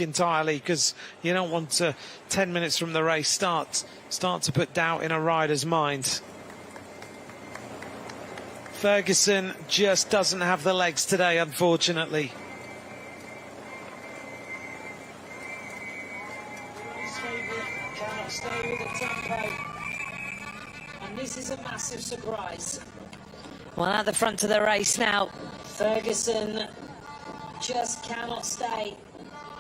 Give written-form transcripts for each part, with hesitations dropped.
entirely, because you don't want to 10 minutes from the race start to put doubt in a rider's mind. Ferguson just doesn't have the legs today, unfortunately. Cannot stay with the tempo, and this is a massive surprise. Well, at the front of the race now, Ferguson just cannot stay.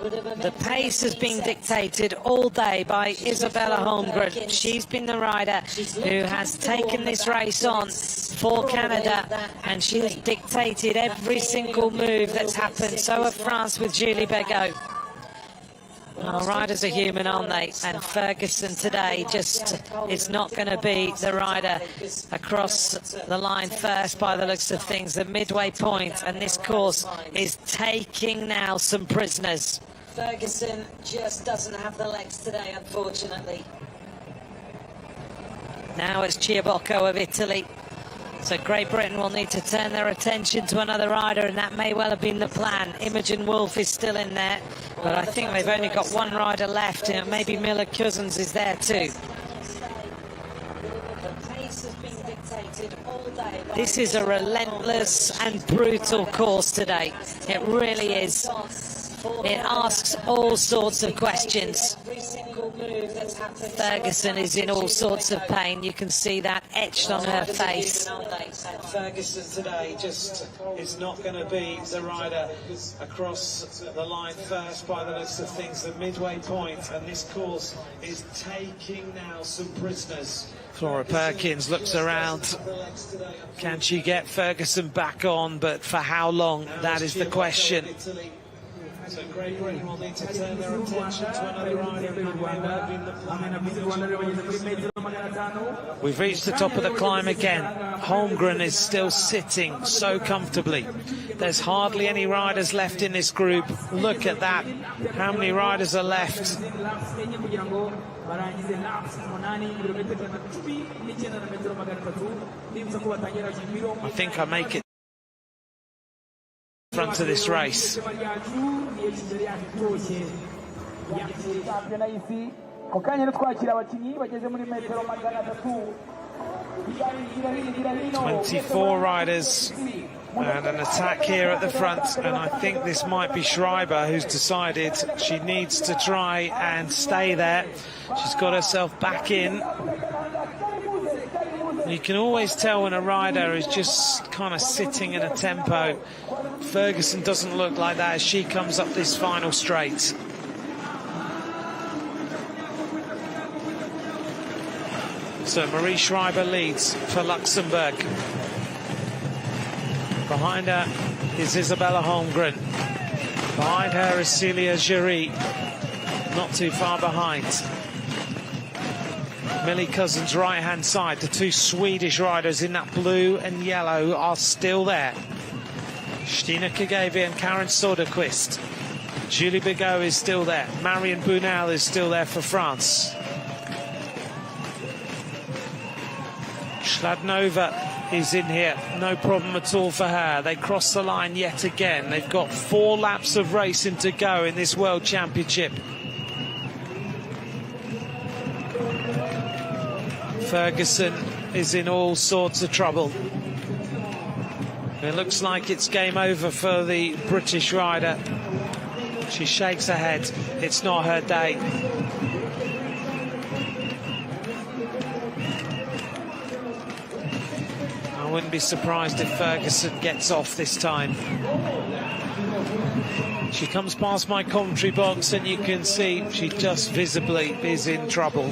The pace has been dictated all day by Isabella Holmgren. She's been the rider who has taken this race on for Canada, and she has dictated every single move that's happened. So have France with Julie Begaud. Well, riders are human, aren't they? And Ferguson today just is not going to be the rider across the line first by the looks of things. The midway point, and this course is taking now some prisoners. Ferguson just doesn't have the legs today, unfortunately. Now it's Ciabocco of Italy. So Great Britain will need to turn their attention to another rider, and that may well have been the plan. Imogen Wolf is still in there, but I think they've only got one rider left, and maybe Miller Cousins is there too. This is a relentless and brutal course today. It really is. It asks all sorts of questions. Ferguson is in all sorts of pain. You can see that etched on her face. Ferguson today just is not going to be the rider across the line first by the looks of things. The midway point, and this course is taking now some prisoners. Flora Perkins looks around. Can she get Ferguson back on? But for how long? That is the question. So Great Britain will need to turn their attention to another rider. We've reached the top of the climb again. Holmgren is still sitting so comfortably. There's hardly any riders left in this group. Look at that. How many riders are left? I think I make it front of this race. 24 riders and an attack here at the front, and I think this might be Schreiber who's decided she needs to try and stay there. She's got herself back in. You can always tell when a rider is just kind of sitting in a tempo. Ferguson doesn't look like that as she comes up this final straight. So Marie Schreiber leads for Luxembourg. Behind her is Isabella Holmgren. Behind her is Celia Giry, not too far behind. Millie Cousins right hand side. The two Swedish riders in that blue and yellow are still there. Stina Kagave and Karen Soderquist. Julie Begaud is still there. Marion Bunel is still there for France. Schladnova is in here, no problem at all for her. They cross the line yet again. They've got 4 laps of racing to go in this World Championship. Ferguson is in all sorts of trouble. It looks like it's game over for the British rider. She shakes her head. It's not her day. I wouldn't be surprised if Ferguson gets off this time. She comes past my commentary box and you can see she just visibly is in trouble.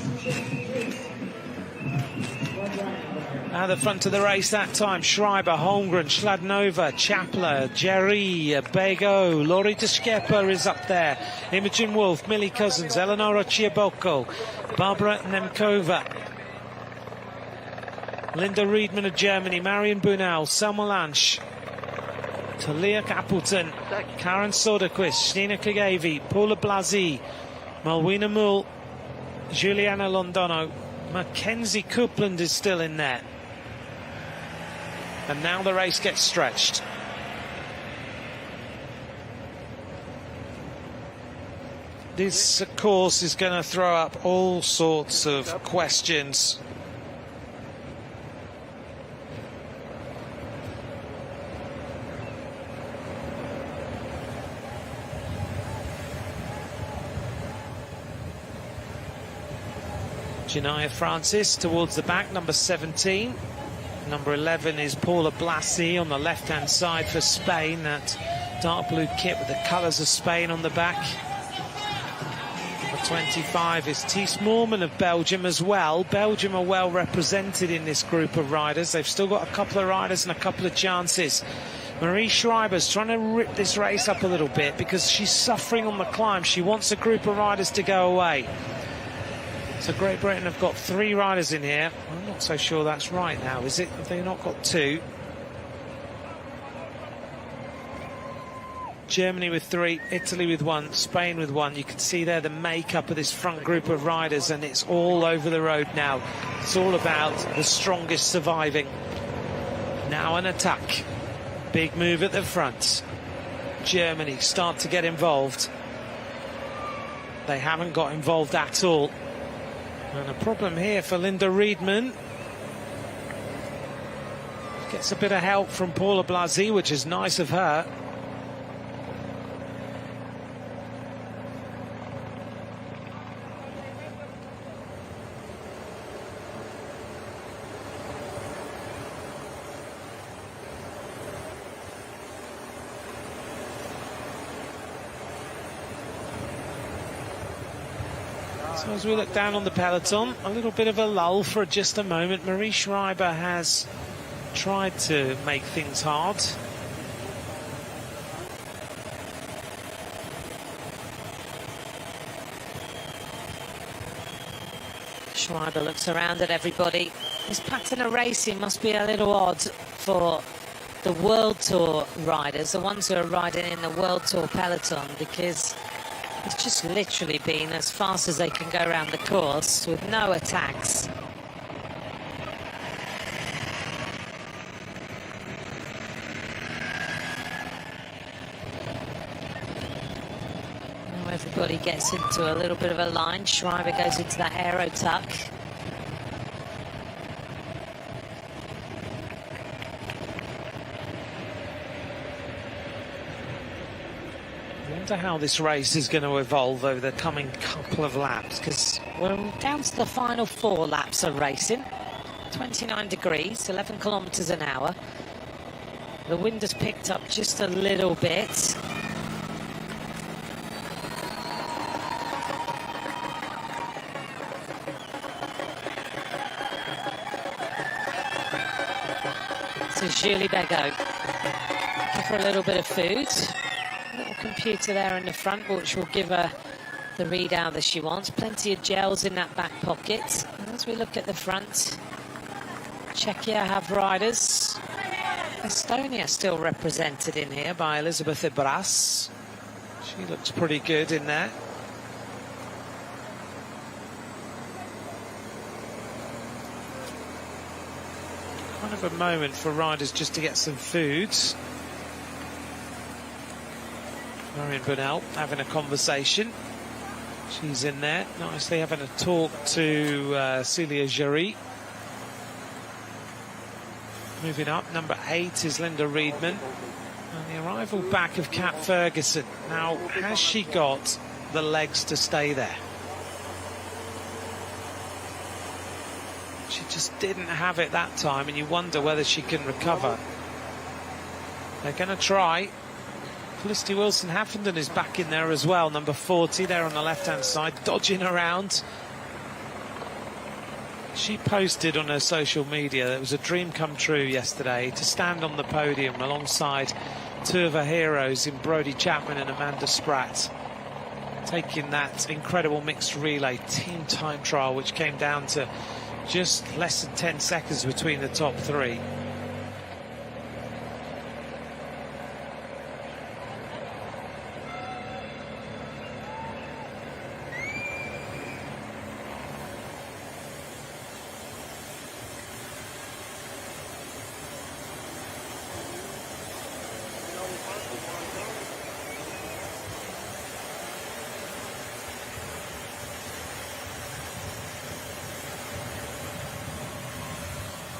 At the front of the race that time, Schreiber, Holmgren, Schladnova, Chapler, Jerry, Begaud, Laurie de Schepper is up there. Imogen Wolf, Millie Cousins, Eleonora Ciabocco, Barbara Nemkova, Linda Riedman of Germany, Marion Bunel, Selma Lange, Talia Appleton, Karen Soderquist, Stina Kagave, Paula Blasi, Malwina Mull, Juliana Londono, Mackenzie Coupland is still in there. And now the race gets stretched. this course is going to throw up all sorts of questions. Janaya Francis towards the back, number 17. Number 11 is Paula Blasi on the left-hand side for Spain. That dark blue kit with the colours of Spain on the back. Number 25 is Thies Moorman of Belgium as well. Belgium are well represented in this group of riders. They've still got a couple of riders and a couple of chances. Marie Schreiber's trying to rip this race up a little bit because she's suffering on the climb. She wants a group of riders to go away. So Great Britain have got 3 riders in here. I'm not so sure that's right now, is it? Have they not got 2? Germany with 3, Italy with 1, Spain with 1. You can see there the makeup of this front group of riders, and it's all over the road now. It's all about the strongest surviving. Now an attack. Big move at the front. Germany start to get involved. They haven't got involved at all. And a problem here for Linda Riedman. Gets a bit of help from Paula Blasi, which is nice of her. So as we look down on the peloton, a little bit of a lull for just a moment. Marie Schreiber has tried to make things hard. Schreiber looks around at everybody. This pattern of racing must be a little odd for the World Tour riders, the ones who are riding in the World Tour peloton, because it's just literally been as fast as they can go around the course with no attacks. Now everybody gets into a little bit of a line. Schreiber goes into that aero tuck. How this race is going to evolve over the coming couple of laps, because we're down to the final 4 laps of racing. 29 degrees, 11 kilometers an hour. The wind has picked up just a little bit. So Julie Bego, give her a little bit of food. Computer there in the front, which will give her the readout that she wants. Plenty of gels in that back pocket. And as we look at the front, Czechia have riders. Estonia still represented in here by Elizabeth Ibras. She looks pretty good in there. Kind of a moment for riders just to get some food. Marion Bonnell having a conversation. She's in there, nicely having a talk to Celia Jarry. Moving up, number 8 is Linda Riedman. And the arrival back of Kat Ferguson. Now, has she got the legs to stay there? She just didn't have it that time, and you wonder whether she can recover. They're going to try. Felicity Wilson-Haffenden is back in there as well, number 40 there on the left-hand side, dodging around. She posted on her social media that it was a dream come true yesterday to stand on the podium alongside 2 of her heroes in Brodie Chapman and Amanda Spratt, taking that incredible mixed relay team time trial, which came down to just less than 10 seconds between the top 3.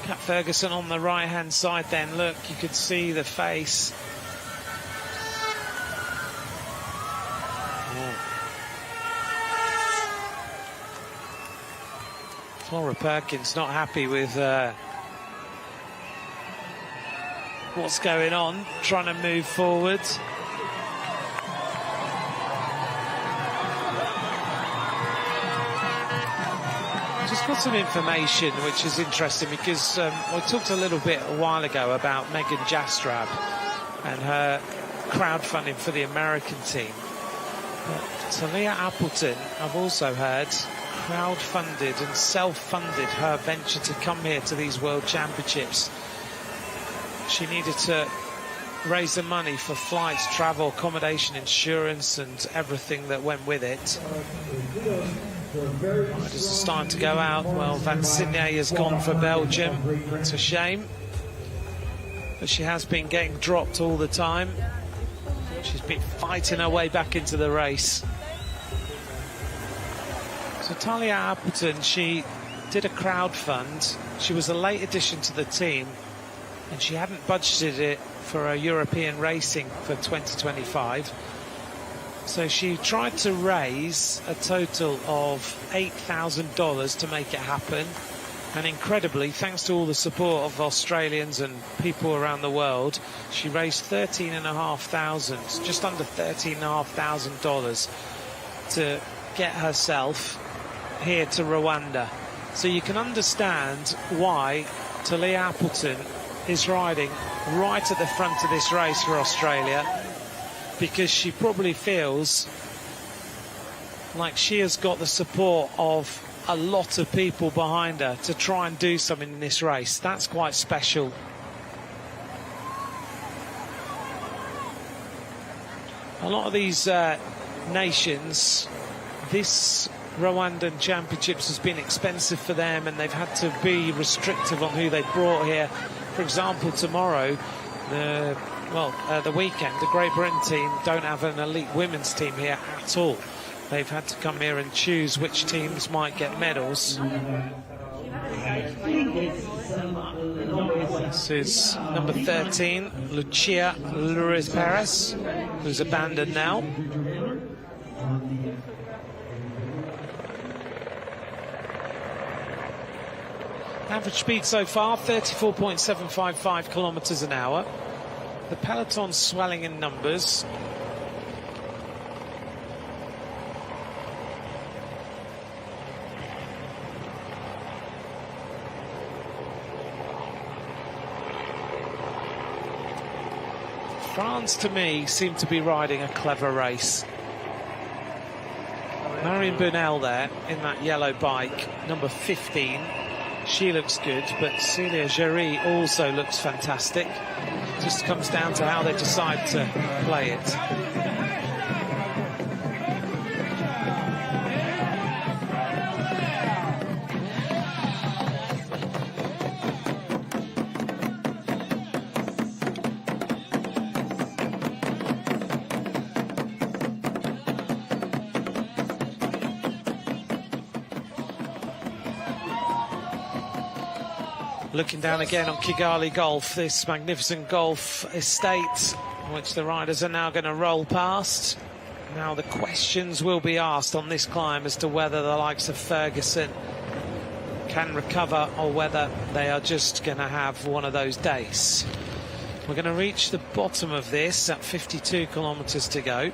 Kat Ferguson on the right-hand side then. Look, you could see the face. Flora Perkins not happy with what's going on, trying to move forward. Just got some information which is interesting, because I talked a little bit a while ago about Megan Jastrab and her crowdfunding for the American team. But Talia Appleton, I've also heard, crowdfunded and self-funded her venture to come here to these World Championships. She needed to raise the money for flights, travel, accommodation, insurance and everything that went with it. Right, it's time to go out. Well, Van Signy has gone for Belgium. It's a shame, but she has been getting dropped all the time. She's been fighting her way back into the race. So Talia Appleton, she did a crowdfund. She was a late addition to the team, and she hadn't budgeted it for a European racing for 2025. So she tried to raise a total of $8,000 to make it happen. And incredibly, thanks to all the support of Australians and people around the world, she raised $13,500, just under $13,500 to get herself here to Rwanda. So you can understand why Talia Appleton is riding right at the front of this race for Australia, because she probably feels like she has got the support of a lot of people behind her to try and do something in this race. That's quite special. A lot of these nations, this Rwandan Championships has been expensive for them, and they've had to be restrictive on who they brought here. For example, tomorrow, the weekend, the Great Britain team don't have an elite women's team here at all. They've had to come here and choose which teams might get medals. This is number 13, Lucia Luis Perez, who's abandoned now. Average speed so far, 34.755 kilometres an hour. The peloton's swelling in numbers. France, to me, seem to be riding a clever race. Marion Burnell there in that yellow bike, number 15. She looks good, but Celia Gery also looks fantastic. Just comes down to how they decide to play it. Looking down again on Kigali Golf, this magnificent golf estate, which the riders are now going to roll past. Now the questions will be asked on this climb as to whether the likes of Ferguson can recover, or whether they are just going to have one of those days. We're going to reach the bottom of this at 52 kilometres to go.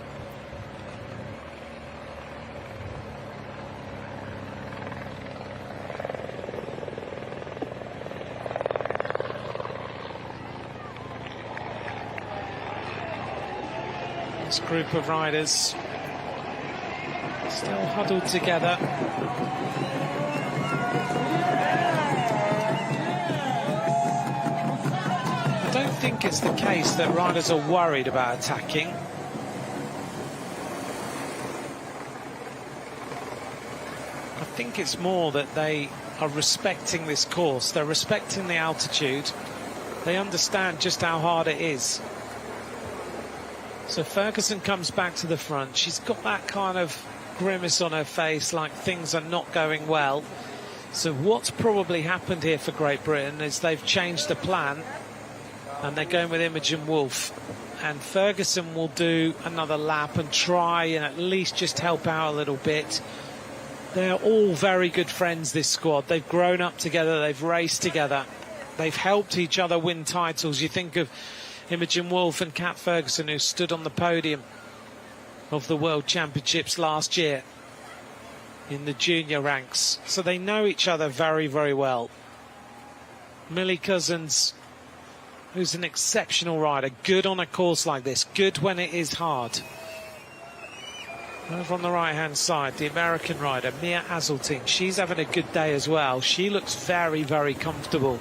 This group of riders still huddled together. I don't think it's the case that riders are worried about attacking. I think it's more that they are respecting this course. They're respecting the altitude. They understand just how hard it is. So Ferguson comes back to the front. She's got that kind of grimace on her face, like things are not going well. So what's probably happened here for Great Britain is they've changed the plan and they're going with Imogen Wolf, and Ferguson will do another lap and try and at least just help out a little bit. They're all very good friends, this squad. They've grown up together, they've raced together, they've helped each other win titles. You think of Imogen Wolf and Kat Ferguson, who stood on the podium of the World Championships last year in the junior ranks. So they know each other very, very well. Millie Cousins, who's an exceptional rider, good on a course like this, good when it is hard. Over on the right-hand side, the American rider, Mia Hazeltine, she's having a good day as well. She looks very, very comfortable.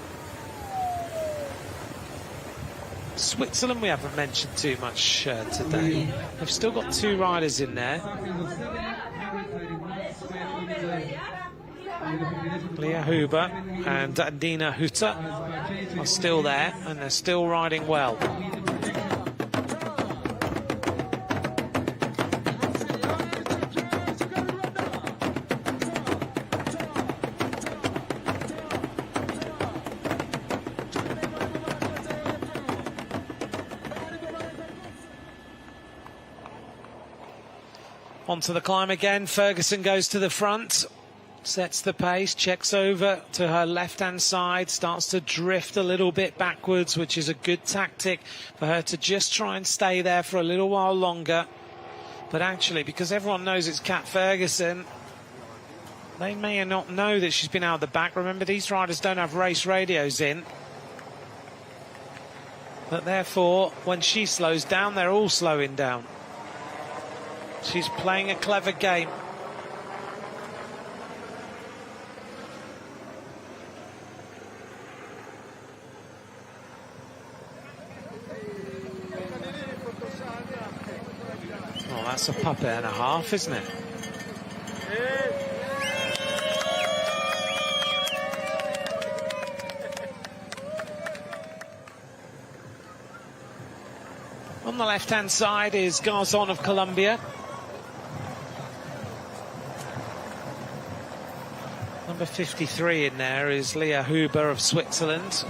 Switzerland we haven't mentioned too much today. They've still got two riders in there. Leah Huber and Dina Hutter are still there, and they're still riding well. Onto the climb again. Ferguson goes to the front, sets the pace, checks over to her left-hand side, starts to drift a little bit backwards, which is a good tactic for her to just try and stay there for a little while longer. But actually, because everyone knows it's Kat Ferguson, they may not know that she's been out the back. Remember, these riders don't have race radios in. But therefore, when she slows down, they're all slowing down. She's playing a clever game. Oh, that's a puppet and a half, isn't it? On the left-hand side is Garzon of Colombia. Number 53 in there is Leah Huber of Switzerland.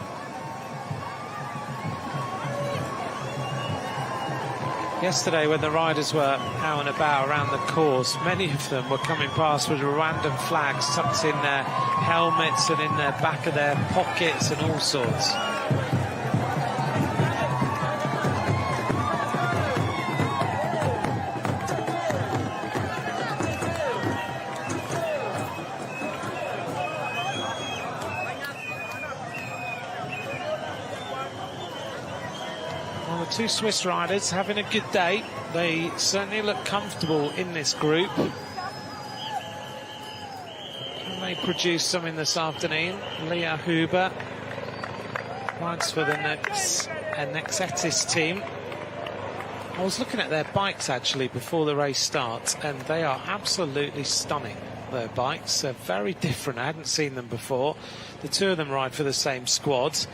Yesterday, when the riders were out and about around the course, many of them were coming past with Rwandan flags tucked in their helmets and in their back of their pockets and all sorts. Two Swiss riders having a good day. They certainly look comfortable in this group. Can they produce something this afternoon? Leah Huber rides for the Nexetis team. I was looking at their bikes actually before the race starts, and they are absolutely stunning. Their bikes, they're very different. I hadn't seen them before. The two of them ride for the same squad.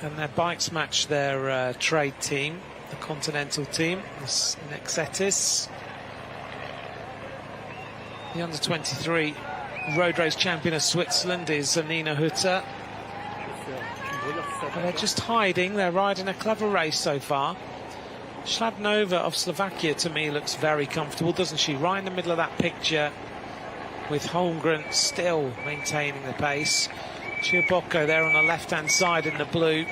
And their bikes match their trade team, the Continental team, this Nexetis. The under-23 road race champion of Switzerland is Nina Hutter. And they're just hiding. They're riding a clever race so far. Schladnova of Slovakia, to me, looks very comfortable, doesn't she? Right in the middle of that picture, with Holmgren still maintaining the pace. Chioboko there on the left-hand side in the blue.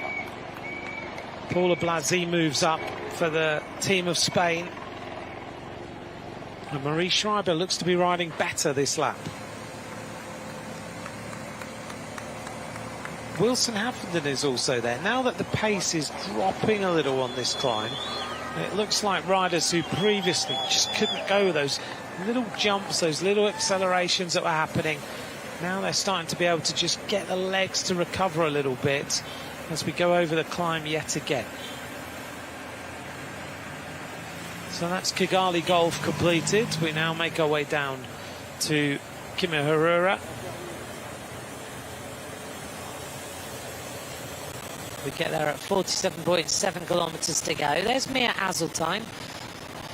Paula Blasi moves up for the team of Spain. And Marie Schreiber looks to be riding better this lap. Wilson Haffenden is also there. Now that the pace is dropping a little on this climb, it looks like riders who previously just couldn't go those little jumps, those little accelerations that were happening, now they're starting to be able to just get the legs to recover a little bit as we go over the climb yet again. So that's Kigali Golf completed. We now make our way down to Kimihurura. We get there at 47.7 kilometres to go. There's Mia Hazeltine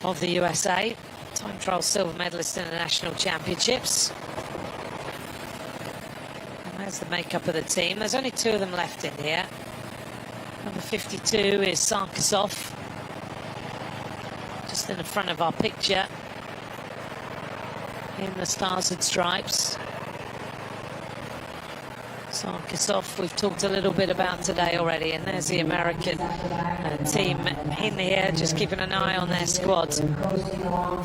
of the USA, time trial silver medalist in the national championships. There's the makeup of the team. There's only 2 of them left in here. Number 52 is Sarkisov, just in the front of our picture, in the stars and stripes. Sarkisov, we've talked a little bit about today already, and there's the American team in here, just keeping an eye on their squad,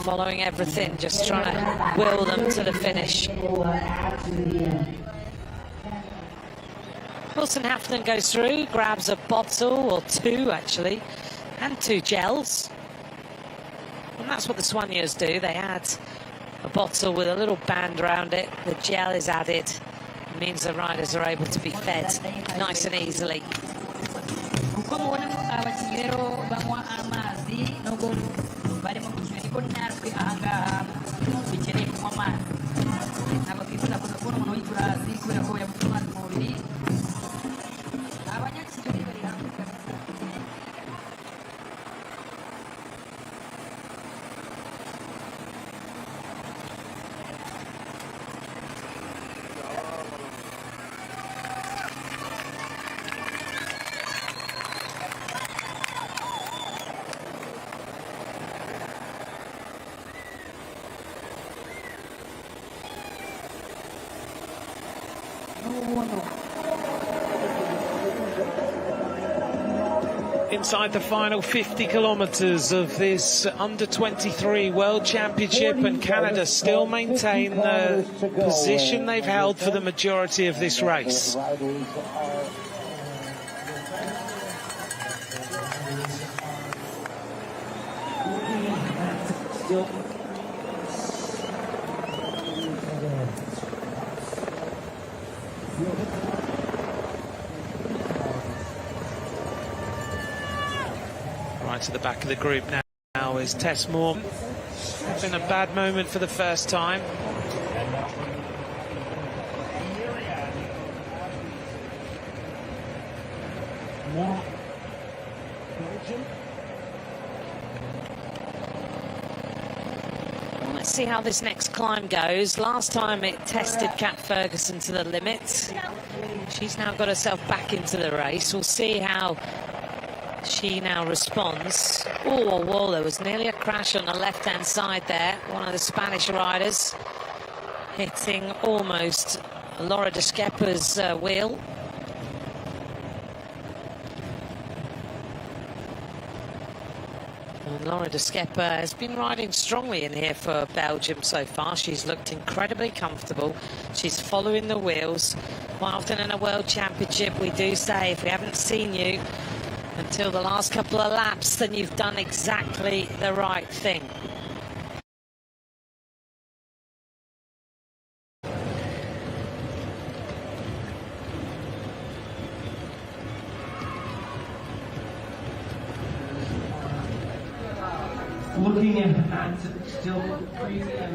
following everything, just trying to will them to the finish. Wilson Hafton goes through, grabs a bottle, or 2 actually, and 2 gels. And that's what the soigneurs do. They add a bottle with a little band around it. The gel is added. It means the riders are able to be fed nice and easily. Inside the final 50 kilometres of this under-23 World Championship, and Canada still maintain the position they've held for the majority of this race. Right to the back of the group now is Tess Moore. It's been a bad moment for the first time. Well, let's see how this next climb goes. Last time it tested Kat Ferguson to the limit. She's now got herself back into the race. We'll see how she now responds. Oh, well, there was nearly a crash on the left-hand side there. One of the Spanish riders hitting almost Laura de Skepper's wheel. And Laura de Skepper has been riding strongly in here for Belgium so far. She's looked incredibly comfortable. She's following the wheels. Quite often in a World Championship, we do say, if we haven't seen you until the last couple of laps, then you've done exactly the right thing. Looking at still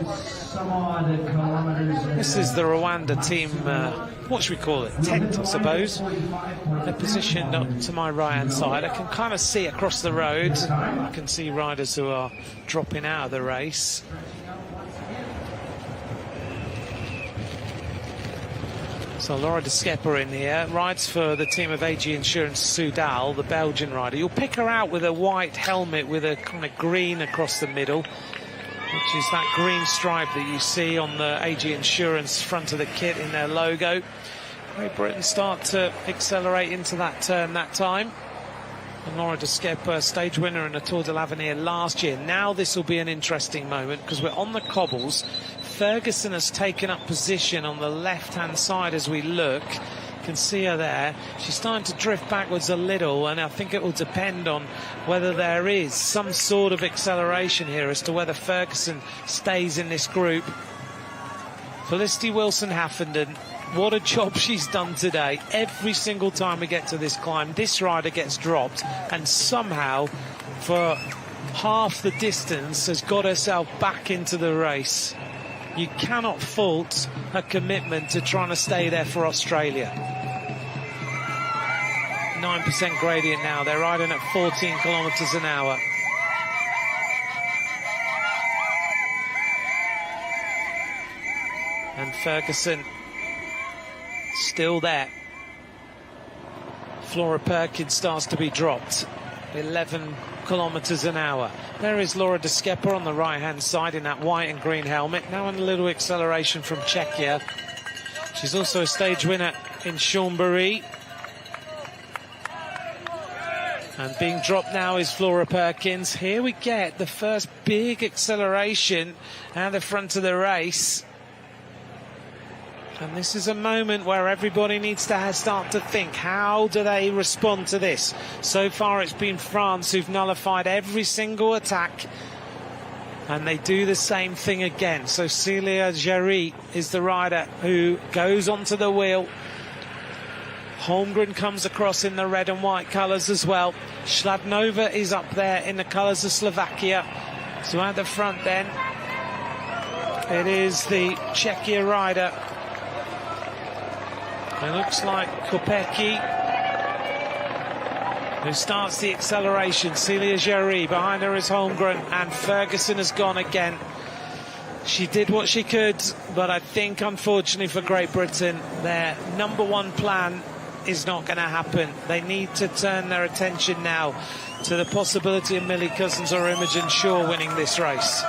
some odd kilometers. This is the Rwanda team, what should we call it? Tent, I suppose. They're positioned up to my right-hand side. I can kind of see across the road. I can see riders who are dropping out of the race. So Laura de Skepper in here, rides for the team of AG Insurance Soudal, the Belgian rider. You'll pick her out with a white helmet with a kind of green across the middle, which is that green stripe that you see on the AG Insurance front of the kit in their logo. Great Britain start to accelerate into that turn that time. And Laura de Skepper, stage winner in the Tour de l'Avenir last year. Now this will be an interesting moment because we're on the cobbles. Ferguson has taken up position on the left-hand side as we look. You can see her there. She's starting to drift backwards a little, and I think it will depend on whether there is some sort of acceleration here as to whether Ferguson stays in this group. Felicity Wilson-Haffenden, what a job she's done today. Every single time we get to this climb, this rider gets dropped, and somehow, for half the distance, has got herself back into the race. You cannot fault her commitment to trying to stay there for Australia. 9% gradient now. They're riding at 14 kilometres an hour. And Ferguson still there. Flora Perkins starts to be dropped. 11 kilometers an hour. There is Laura de Skepper on the right-hand side in that white and green helmet. Now in a little acceleration from Czechia. She's also a stage winner in Chambéry. And being dropped now is Flora Perkins. Here we get the first big acceleration at the front of the race. And this is a moment where everybody needs to start to think, how do they respond to this? So far it's been France who've nullified every single attack. And they do the same thing again. So Celia Jarry is the rider who goes onto the wheel. Holmgren comes across in the red and white colours as well. Schladnova is up there in the colours of Slovakia. So at the front then, it is the Czechia rider. It looks like Kopecky who starts the acceleration. Celia Jarry, behind her is Holmgren, and Ferguson has gone again. She did what she could, but I think unfortunately for Great Britain, their number one plan is not going to happen. They need to turn their attention now to the possibility of Millie Cousins or Imogen Shaw winning this race.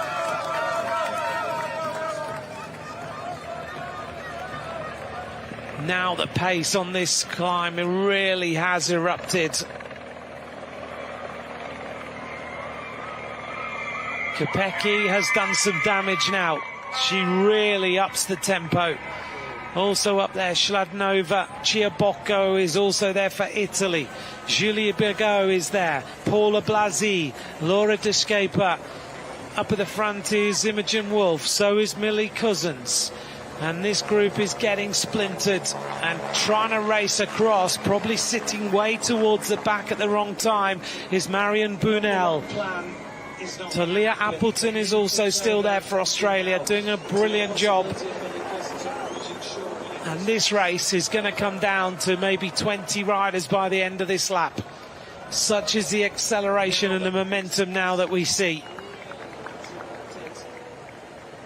Now the pace on this climb really has erupted. Kopecky has done some damage now. She really ups the tempo. Also up there, Schladnova. Ciabocco is also there for Italy. Julia Bergot is there. Paula Blasi, Laura de Skepper. Up at the front is Imogen Wolf. So is Millie Cousins. And this group is getting splintered and trying to race across, probably sitting way towards the back at the wrong time, is Marion Bunel. Talia Appleton is also still there for Australia, doing a brilliant job. And this race is going to come down to maybe 20 riders by the end of this lap. Such is the acceleration and the momentum now that we see.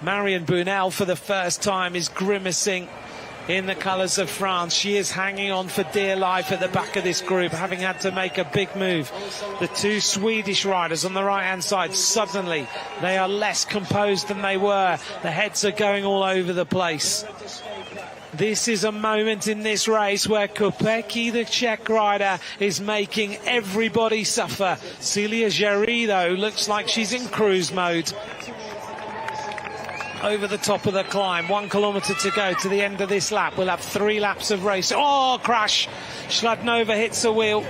Marion Bunel, for the first time, is grimacing in the colours of France. She is hanging on for dear life at the back of this group, having had to make a big move. The two Swedish riders on the right-hand side, suddenly they are less composed than they were. The heads are going all over the place. This is a moment in this race where Kopecky, the Czech rider, is making everybody suffer. Celia Jarry, though, looks like she's in cruise mode. Over the top of the climb, 1 kilometre to go to the end of this lap. We'll have 3 laps of race. Oh, crash! Schladnova hits a wheel.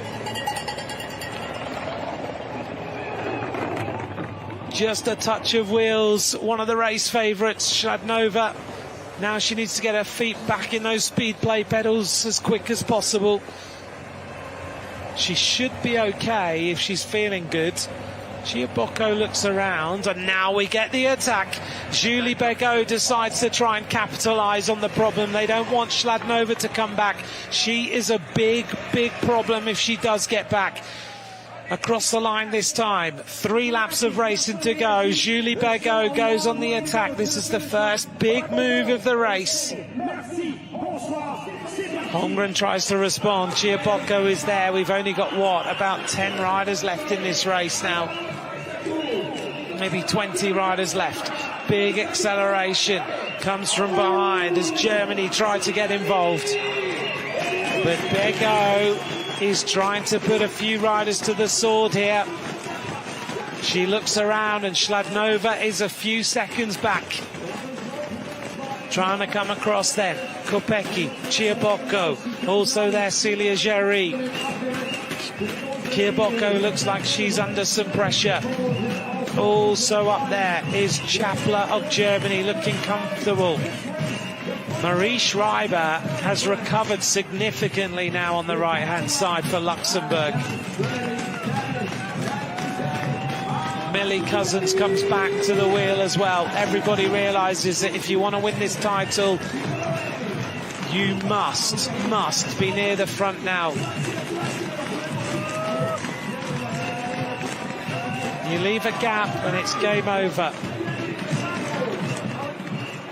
Just a touch of wheels. One of the race favourites, Schladnova. Now she needs to get her feet back in those speed play pedals as quick as possible. She should be okay if she's feeling good. Ciabocco looks around, and now we get the attack. Julie Bergot decides to try and capitalise on the problem. They don't want Schladnova to come back. She is a big, big problem if she does get back. Across the line this time. 3 laps of racing to go. Julie Bergot goes on the attack. This is the first big move of the race. Holmgren tries to respond. Ciabocco is there. We've only got, what, about 10 riders left in this race now. Maybe 20 riders left. Big acceleration comes from behind as Germany try to get involved. But Bergot is trying to put a few riders to the sword here. She looks around and Schladnova is a few seconds back. Trying to come across then. Kopecky, Ciabocco, also there Celia Jarry. Ciabocco looks like she's under some pressure. Also up there is Chapler of Germany, looking comfortable. Marie Schreiber has recovered significantly now on the right-hand side for Luxembourg. Millie Cousins comes back to the wheel as well. Everybody realises that if you want to win this title, you must be near the front now. You leave a gap and it's game over.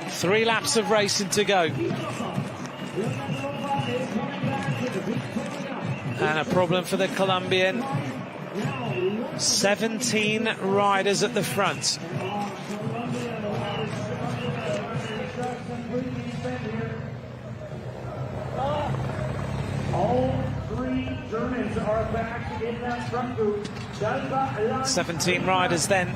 3 laps of racing to go. And a problem for the Colombian. 17 riders at the front. All three Germans are back in that front group. 17 riders then.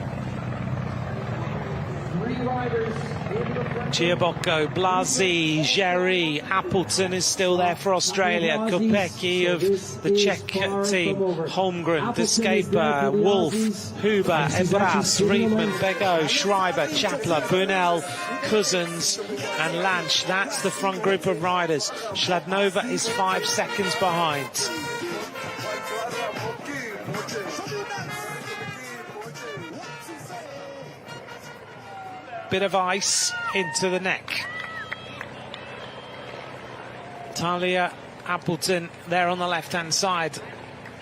3 riders in the front. Chiabocco, Blasi, Jerry, Appleton is still there for Australia. Kopecki of the Czech team, Holmgren, De Scaper, Wolf, Huber, Ebras, Riedman, Bego, Schreiber, Chapler, Burnell, Cousins and Lanch. That's the front group of riders. Schladnova is 5 seconds behind. Bit of ice into the neck. Talia Appleton there on the left-hand side.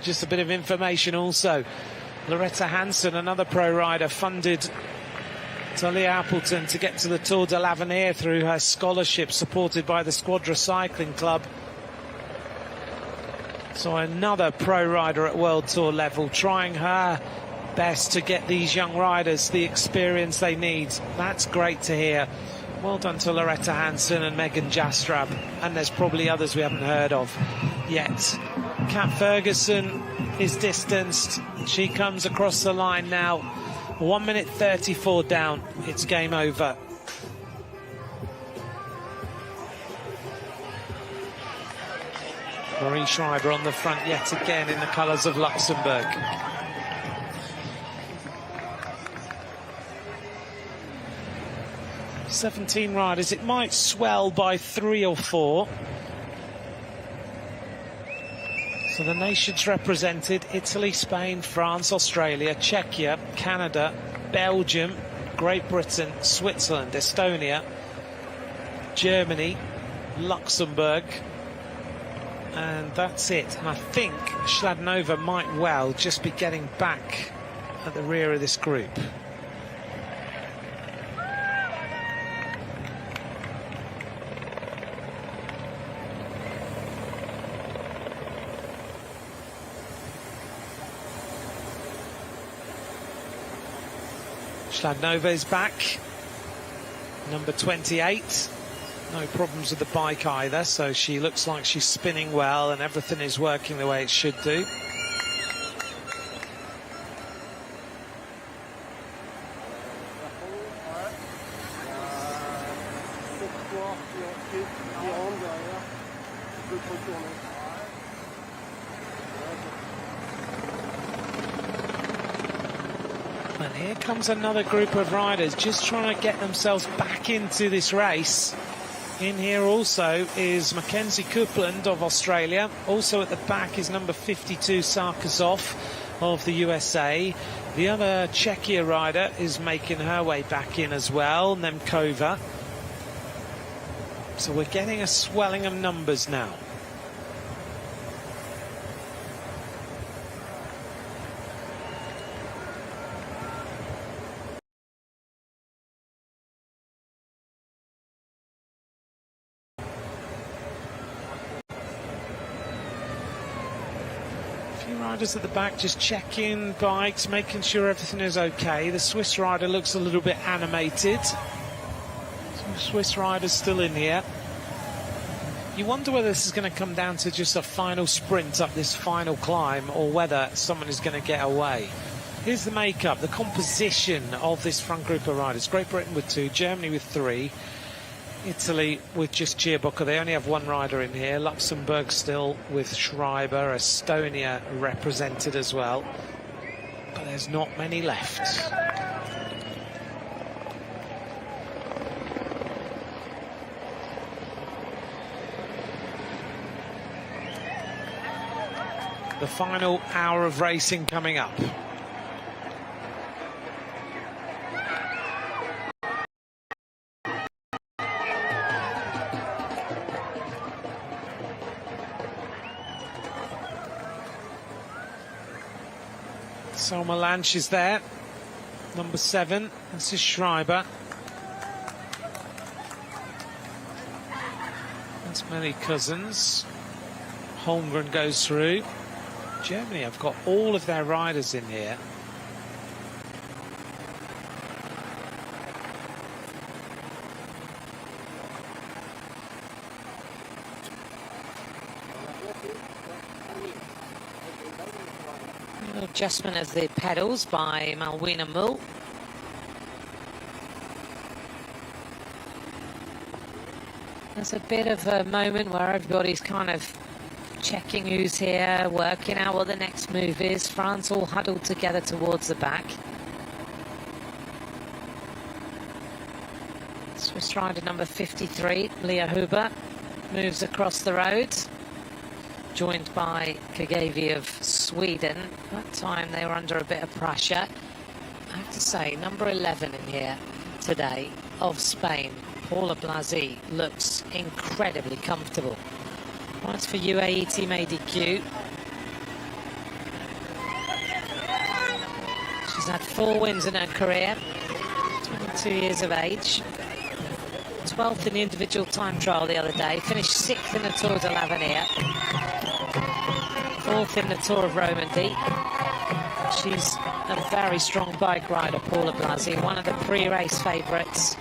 Just a bit of information also. Loretta Hansen, another pro rider, funded Talia Appleton to get to the Tour de l'Avenir through her scholarship supported by the Squadra Cycling Club. So another pro rider at World Tour level, trying her best to get these young riders the experience they need. That's great to hear. Well done to Loretta Hansen and Megan Jastrab, and there's probably others we haven't heard of yet. Kat Ferguson is distanced. She comes across the line now. 1 minute 34 down. It's game over. Marie Schreiber on the front yet again in the colours of Luxembourg. "17 riders. It might swell by 3 or 4. So the nations represented: Italy, Spain, France, Australia, Czechia, Canada, Belgium, Great Britain, Switzerland, Estonia, Germany, Luxembourg, and that's it. And I think Schladnova might well just be getting back at the rear of this group. Schladnova is back, number 28. No problems with the bike either, so she looks like she's spinning well and everything is working the way it should do. And here comes another group of riders just trying to get themselves back into this race. In here also is Mackenzie Copeland of Australia. Also at the back is number 52 Sarkazov of the USA. The other Czechia rider is making her way back in as well, Nemkova. So we're getting a swelling of numbers now. Riders at the back just checking bikes, making sure everything is okay. The Swiss rider looks a little bit animated. Some Swiss riders still in here. You wonder whether this is going to come down to just a final sprint up this final climb, or whether someone is going to get away. Here's the makeup, the composition of this front group of riders. Great Britain with 2, Germany with 3, Italy with just Chiabocco. They only have 1 rider in here. Luxembourg still with Schreiber. Estonia represented as well. But there's not many left. The final hour of racing coming up. Selma Lanch is there, number 7. This is Schreiber. That's Melly Cousins. Holmgren goes through. Germany have got all of their riders in here. Adjustment of the pedals by Malwina Mull. There's a bit of a moment where everybody's kind of checking who's here, working out what the next move is. France all huddled together towards the back. Swiss rider number 53, Leah Huber, moves across the road, joined by Kigali of Sweden. That time they were under a bit of pressure. I have to say, number 11 in here today of Spain, Paula Blasi, looks incredibly comfortable. Points for UAE Team ADQ. She's had 4 wins in her career, 22 years of age. 12th in the individual time trial the other day, finished 6th in the Tour de l'Avenir, 4th in the Tour of Romandy. She's a very strong bike rider, Paula Blasi, one of the pre-race favourites.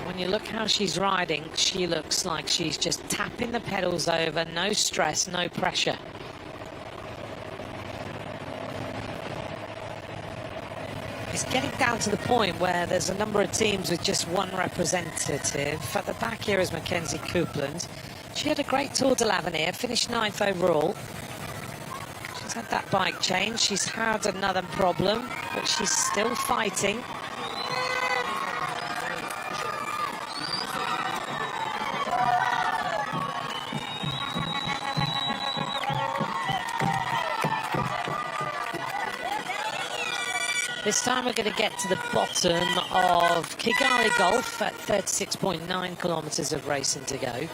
When you look how she's riding, she looks like she's just tapping the pedals over, no stress, no pressure. It's getting down to the point where there's a number of teams with just one representative. At the back here is Mackenzie Coupland. She had a great Tour de l'Avenir, finished 9th overall. She's had that bike change. She's had another problem, but she's still fighting. This time we're going to get to the bottom of Kigali Golf at 36.9 kilometres of racing to go.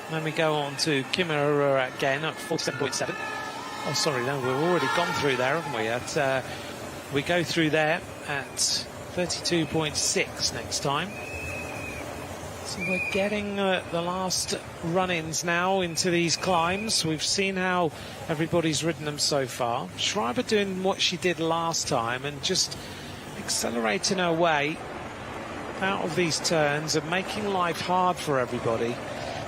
Then we go on to Kimura again at 47.7. Oh, sorry, no, we've already gone through there, haven't we? We go through there at 32.6 next time. So we're getting the last run-ins now into these climbs. We've seen how everybody's ridden them so far. Schreiber doing what she did last time and just accelerating her way out of these turns and making life hard for everybody.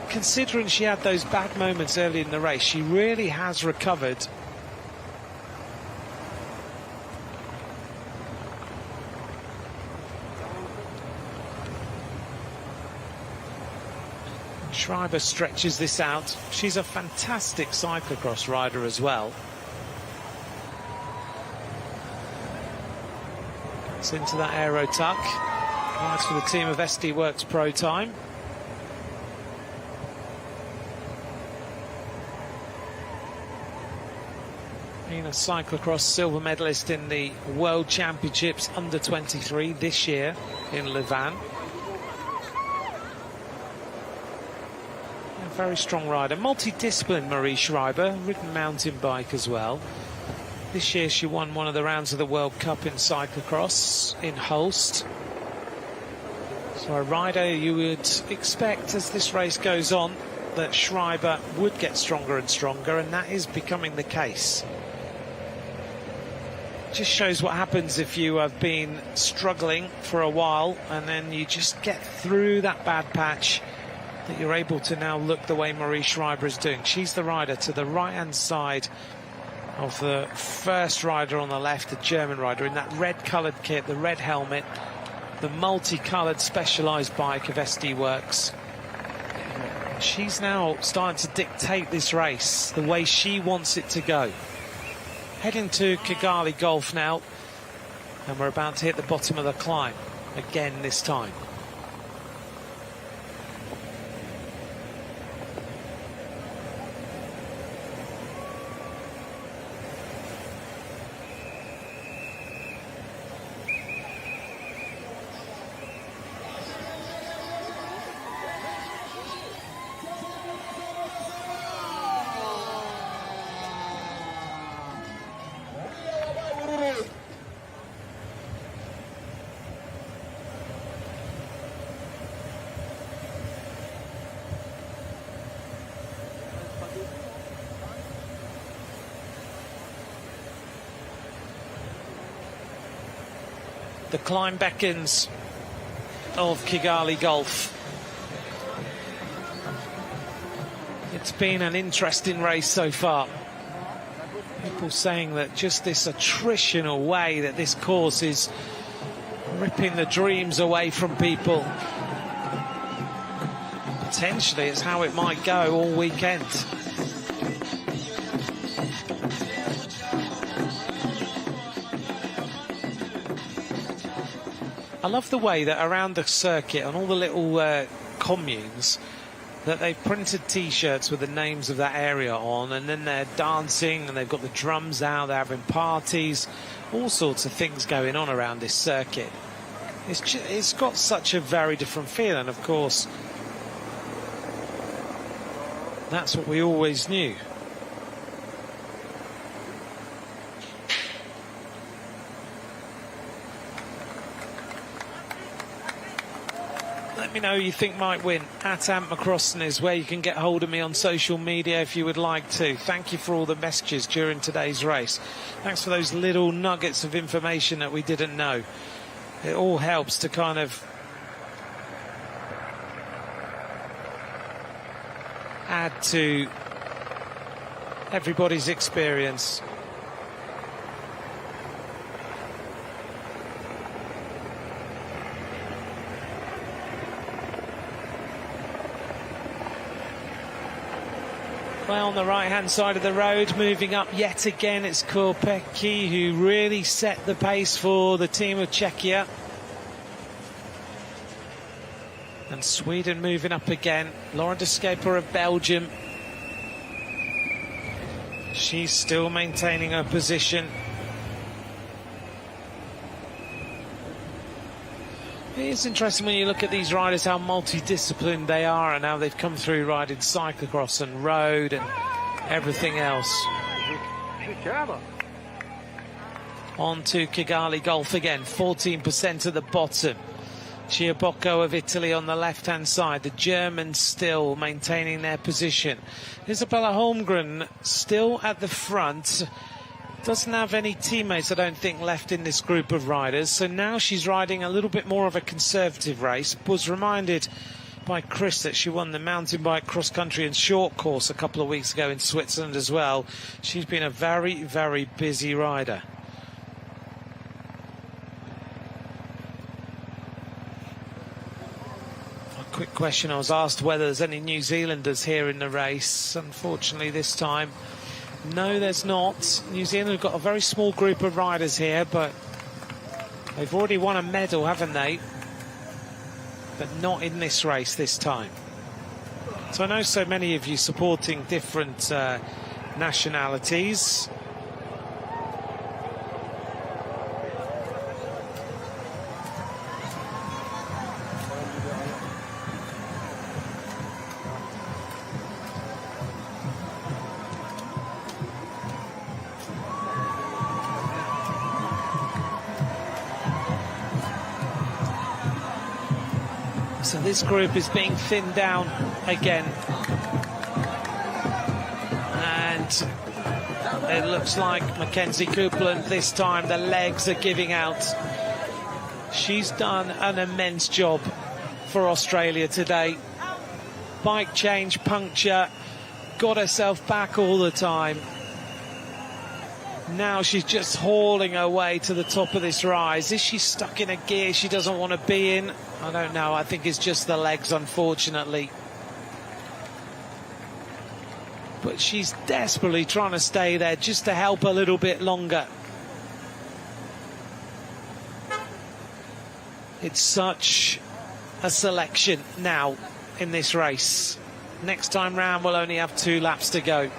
Considering she had those bad moments early in the race, she really has recovered. Schreiber stretches this out. She's a fantastic cyclocross rider as well. Gets into that aero tuck. Rides for the team of SD Works Pro Time. Being a cyclocross silver medalist in the World Championships under 23 this year in Louvain. Very strong rider, multi-discipline Marie Schreiber, ridden mountain bike as well. This year she won one of the rounds of the World Cup in cyclocross in Hulst. So a rider you would expect as this race goes on that Schreiber would get stronger and stronger, and that is becoming the case. Just shows what happens if you have been struggling for a while and then you just get through that bad patch, that you're able to now look the way Marie Schreiber is doing. She's the rider to the right-hand side of the first rider on the left, the German rider, in that red-coloured kit, the red helmet, the multi-coloured specialised bike of SD Works. She's now starting to dictate this race the way she wants it to go. Heading to Kigali Golf now, and we're about to hit the bottom of the climb again this time. The climb beckons of Kigali Golf. It's been an interesting race so far. People saying that just this attritional way that this course is ripping the dreams away from people. Potentially it's how it might go all weekend. I love the way that around the circuit on all the little communes that they've printed T-shirts with the names of that area on, and then they're dancing and they've got the drums out, they're having parties, all sorts of things going on around this circuit. It's got such a very different feel, and of course that's what we always knew. Let me know who you think might win. @AntMcCrossan is where you can get hold of me on social media if you would like to. Thank you for all the messages during today's race. Thanks for those little nuggets of information that we didn't know. It all helps to kind of add to everybody's experience. Well, on the right-hand side of the road, moving up yet again, it's Kopecky who really set the pace for the team of Czechia. And Sweden moving up again. Lauren de Schaper of Belgium. She's still maintaining her position. It's interesting when you look at these riders how multidisciplined they are and how they've come through riding cyclocross and road and everything else. On to Kigali Golf again, 14% at the bottom. Chiabocco of Italy on the left-hand side. The Germans still maintaining their position. Isabella Holmgren still at the front. Doesn't have any teammates, I don't think, left in this group of riders. So now she's riding a little bit more of a conservative race. Was reminded by Chris that she won the mountain bike, cross-country and short course a couple of weeks ago in Switzerland as well. She's been a very, very busy rider. A quick question, I was asked whether there's any New Zealanders here in the race. Unfortunately this time, no, there's not. New Zealand have got a very small group of riders here, but they've already won a medal, haven't they? But not in this race this time. So I know so many of you supporting different nationalities. So this group is being thinned down again. And it looks like Mackenzie Copeland this time, the legs are giving out. She's done an immense job for Australia today. Bike change, puncture, got herself back all the time. Now she's just hauling her way to the top of this rise. Is she stuck in a gear she doesn't want to be in? I don't know. I think it's just the legs, unfortunately. But she's desperately trying to stay there just to help a little bit longer. It's such a selection now in this race. Next time round we'll only have 2 laps to go.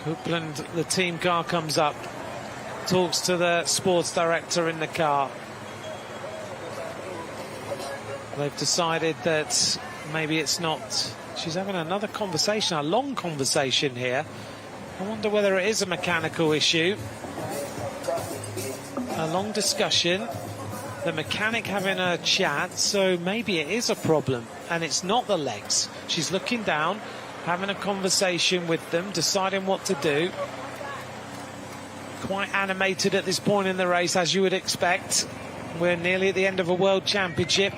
Copeland, the team car comes up, talks to the sports director in the car. They've decided that maybe it's not. She's having another conversation, a long conversation here. I wonder whether it is a mechanical issue. A long discussion. The mechanic having a chat, so maybe it is a problem and it's not the legs. She's looking down, having a conversation with them, deciding what to do. quite animated at this point in the race, as you would expect. We're nearly at the end of a World Championship.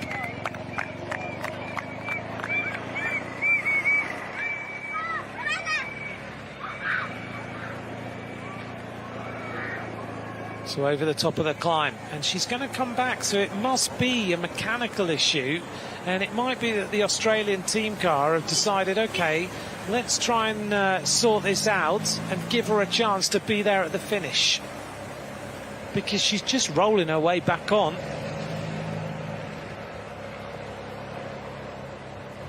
So over the top of the climb, and she's going to come back, so it must be a mechanical issue, and it might be that the Australian team car have decided, okay, let's try and sort this out and give her a chance to be there at the finish, because she's just rolling her way back on.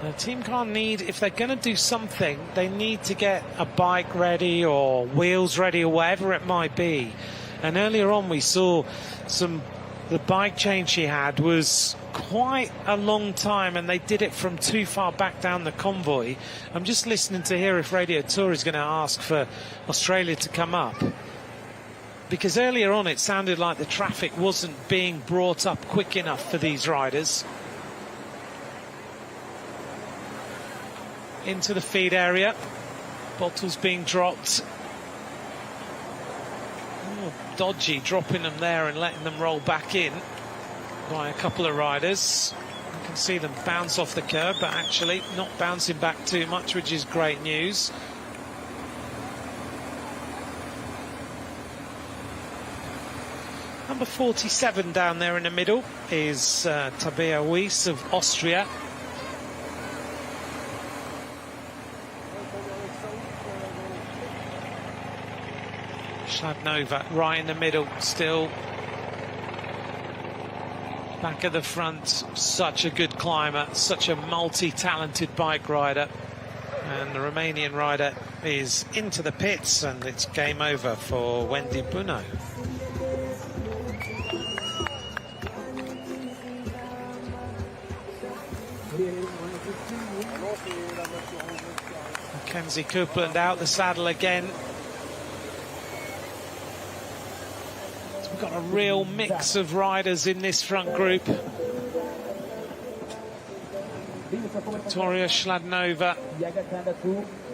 The team car need, if they're going to do something, they need to get a bike ready or wheels ready or whatever it might be. And earlier on we saw the bike change she had was quite a long time, and they did it from too far back down the convoy. I'm just listening to hear if Radio Tour is going to ask for Australia to come up, because earlier on it sounded like the traffic wasn't being brought up quick enough for these riders. Into the feed area, bottles being dropped. Dodgy dropping them there and letting them roll back in by a couple of riders. You can see them bounce off the curb, but actually not bouncing back too much, which is great news. Number 47 down there in the middle is Tabea Weiss of Austria. Schladnova right in the middle still. Back at the front, such a good climber, such a multi-talented bike rider. And the Romanian rider is into the pits, and it's game over for Wendy Buno. Mackenzie Copeland out the saddle again. We've got a real mix of riders in this front group. Victoria Schladnova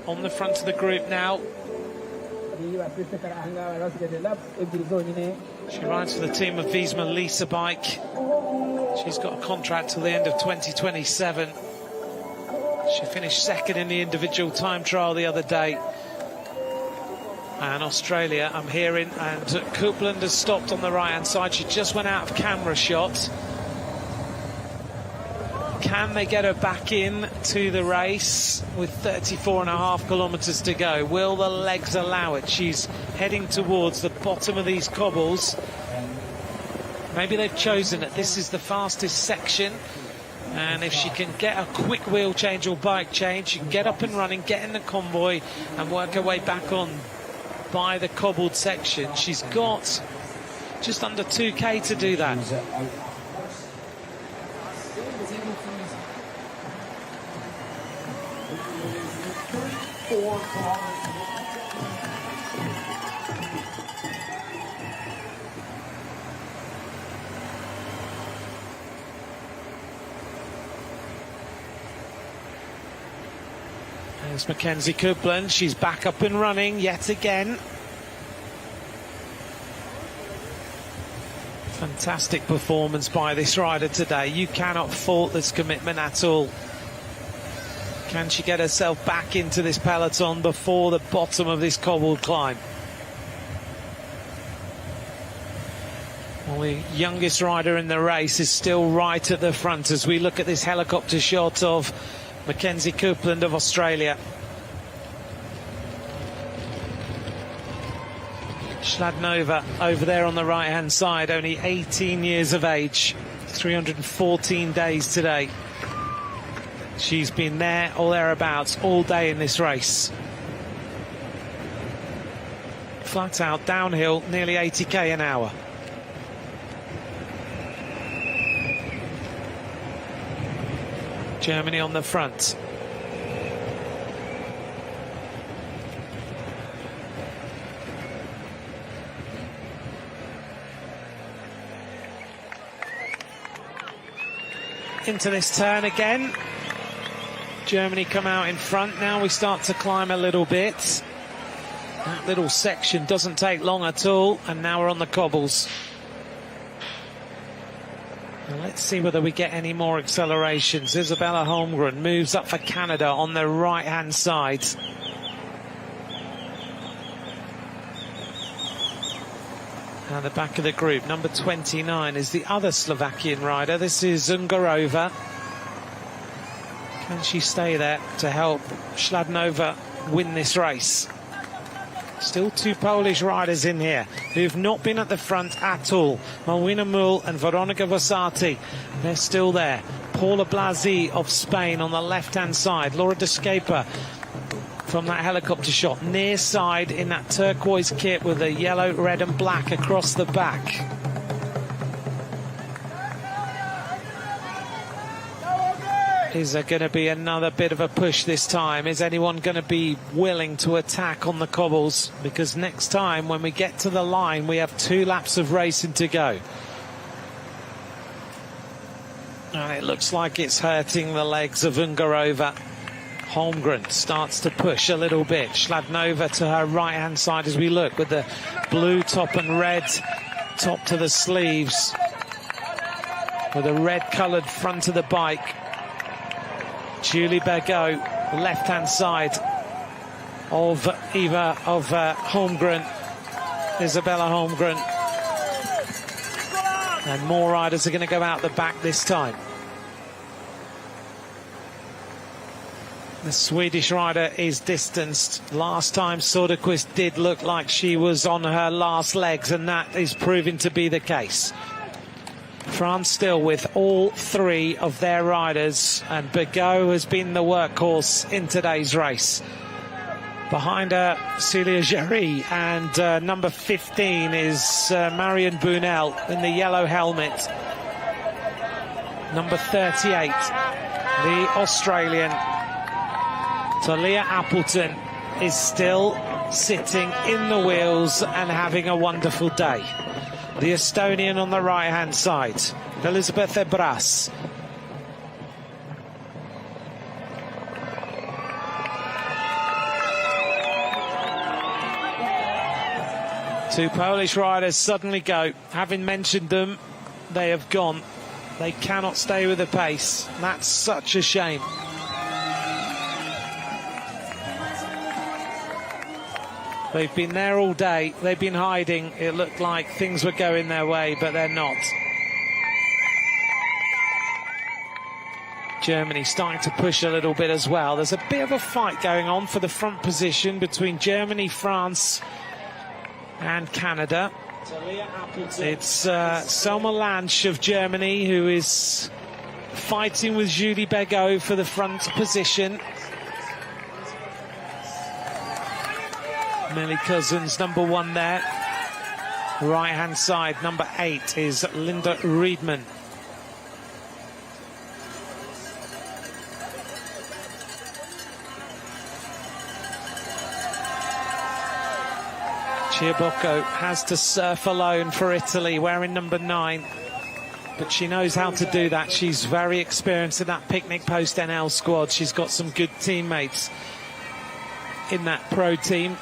on the front of the group now. She rides for the team of Wiesma Lisa bike. She's got a contract till the end of 2027. She finished second in the individual time trial the other day. And Australia, I'm hearing, and Copeland has stopped on the right-hand side. She just went out of camera shot. Can they get her back in to the race with 34.5 kilometres to go? Will the legs allow it? She's heading towards the bottom of these cobbles. Maybe they've chosen it. This is the fastest section. And if she can get a quick wheel change or bike change, she can get up and running, get in the convoy and work her way back on by the cobbled section. She's got just under 2k to do that. There's Mackenzie Copeland. She's back up and running yet again. Fantastic performance by this rider today. You cannot fault this commitment at all. Can she get herself back into this peloton before the bottom of this cobbled climb? Well, the youngest rider in the race is still right at the front as we look at this helicopter shot of Mackenzie Copeland of Australia. Schladnova over there on the right-hand side, only 18 years of age, 314 days today. She's been there or thereabouts all day in this race. Flat out, downhill, nearly 80k an hour. Germany on the front. Into this turn again. Germany come out in front. Now we start to climb a little bit. That little section doesn't take long at all, and now we're on the cobbles. And let's see whether we get any more accelerations. Isabella Holmgren moves up for Canada on the right-hand side. At the back of the group, number 29 is the other Slovakian rider. This is Ungarova. Can she stay there to help Śladnova win this race? Still two Polish riders in here who've not been at the front at all. Malwina Mul and Veronika Vosati, they're still there. Paula Blasi of Spain on the left-hand side. Laura de Scaper from that helicopter shot, near side in that turquoise kit with the yellow, red and black across the back. Is there going to be another bit of a push this time? Is anyone going to be willing to attack on the cobbles? Because next time when we get to the line, we have 2 laps of racing to go. And it looks like it's hurting the legs of Ungarova. Holmgren starts to push a little bit. Śladnova to her right-hand side as we look, with the blue top and red top to the sleeves, with a red-coloured front of the bike. Julie Bergot, left-hand side of Holmgren, Isabella Holmgren. And more riders are going to go out the back this time. The Swedish rider is distanced. Last time Söderqvist did look like she was on her last legs, and that is proving to be the case. France still with all 3 of their riders, and Bergot has been the workhorse in today's race. Behind her, Celia Géry, and number 15 is Marion Bunel in the yellow helmet. Number 38, the Australian Talia Appleton, is still sitting in the wheels and having a wonderful day. The Estonian on the right-hand side, Elizabeth Ebras. Two Polish riders suddenly go. Having mentioned them, they have gone. They cannot stay with the pace. That's such a shame. They've been there all day. They've been hiding. It looked like things were going their way, but they're not. Germany starting to push a little bit as well. There's a bit of a fight going on for the front position between Germany, France and Canada. It's Selma Lange of Germany who is fighting with Julie Bergot for the front position. Millie Cousins, number 1 there. Right-hand side, number 8 is Linda Riedman. Chiabocco has to surf alone for Italy, wearing number 9. But she knows how to do that. She's very experienced in that Picnic Post NL squad. She's got some good teammates in that pro team.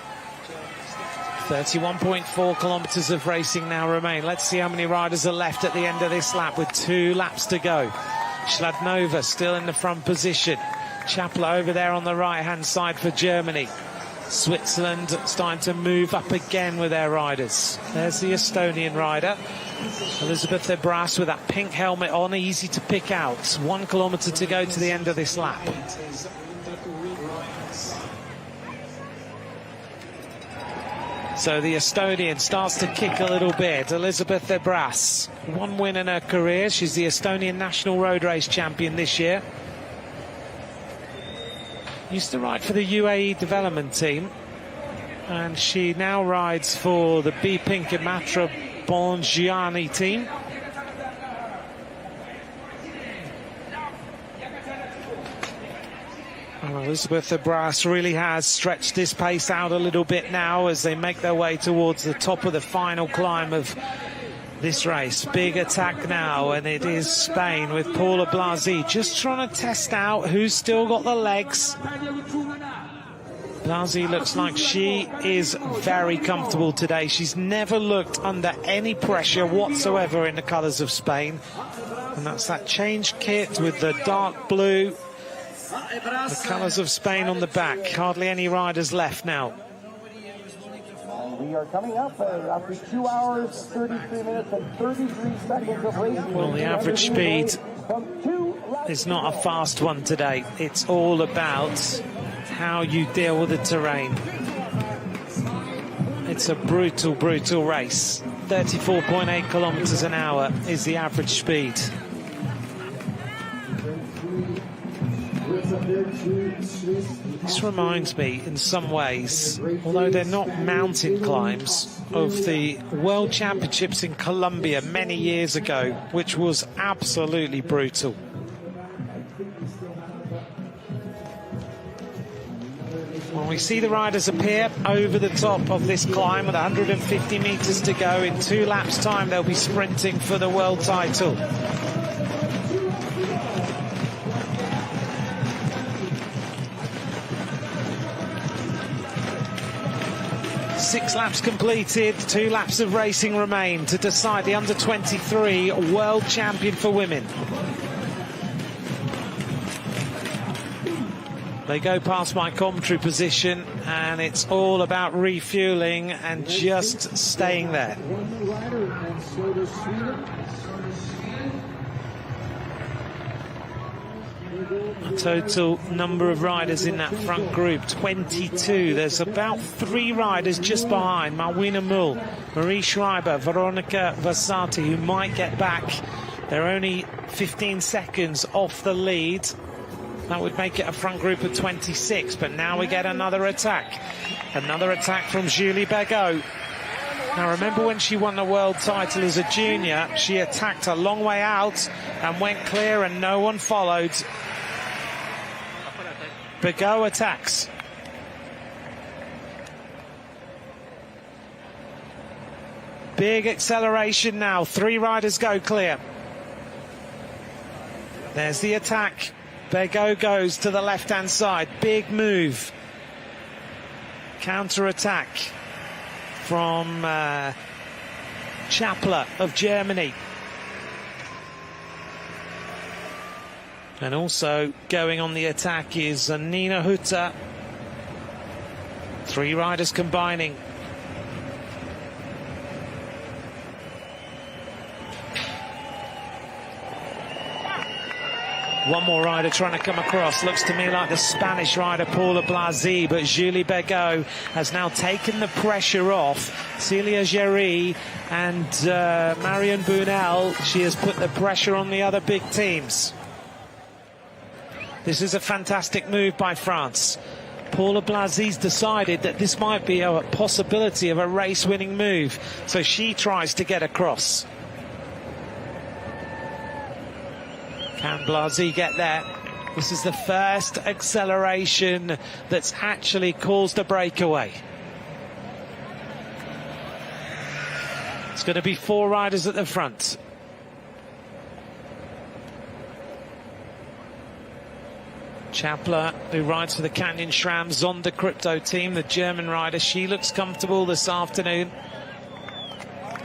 31.4 kilometres of racing now remain. Let's see how many riders are left at the end of this lap, with 2 laps to go. Śladnova still in the front position. Chapler over there on the right-hand side for Germany. Switzerland starting to move up again with their riders. There's the Estonian rider, Elizabeth Ebras, with that pink helmet on, easy to pick out. 1 kilometre to go to the end of this lap. So the Estonian starts to kick a little bit. Elizabeth Ebras, 1 win in her career. She's the Estonian national road race champion this year. Used to ride for the UAE development team, and she now rides for the B Pink Imatra Bongiani team. Well, Elizabeth Ebras really has stretched this pace out a little bit now as they make their way towards the top of the final climb of this race. Big attack now, and it is Spain with Paula Blasi just trying to test out who's still got the legs. Blasi looks like she is very comfortable today. She's never looked under any pressure whatsoever in the colours of Spain. And that's that changed kit with the dark blue, the colours of Spain on the back. Hardly any riders left now. We are coming up after 2 hours, 33 minutes and 33 seconds of racing. Well, the average speed is not a fast one today. It's all about how you deal with the terrain. It's a brutal, brutal race. 34.8 kilometers an hour is the average speed. This reminds me in some ways, although they're not mountain climbs, of the World Championships in Colombia many years ago, which was absolutely brutal. When we see the riders appear over the top of this climb with 150 meters to go, in 2 laps time they'll be sprinting for the world title. Six laps completed, 2 laps of racing remain to decide the under-23 world champion for women. They go past my commentary position, and it's all about refueling and just staying there. A total number of riders in that front group, 22. There's about 3 riders just behind, Malwina Mull, Marie Schreiber, Veronica Versati, who might get back. They're only 15 seconds off the lead. That would make it a front group of 26, but now we get another attack. Another attack from Julie Begaud. Now remember when she won the world title as a junior, she attacked a long way out and went clear and no one followed. Begaud attacks. Big acceleration now, 3 riders go clear. There's the attack. Begaud goes to the left-hand side. Big move. Counter-attack from Chapler of Germany. And also going on the attack is Nina Hutter. 3 riders combining. One more rider trying to come across. Looks to me like the Spanish rider Paula Blasi, but Julie Begaud has now taken the pressure off Celia Géry and Marion Bunel. She has put the pressure on the other big teams. This is a fantastic move by France. Paula Blasi's decided that this might be a possibility of a race-winning move, so she tries to get across. Can Blasi get there? This is the first acceleration that's actually caused a breakaway. It's going to be 4 riders at the front. Chapler, who rides for the Canyon SRAM Zonda Crypto team, the German rider, she looks comfortable this afternoon.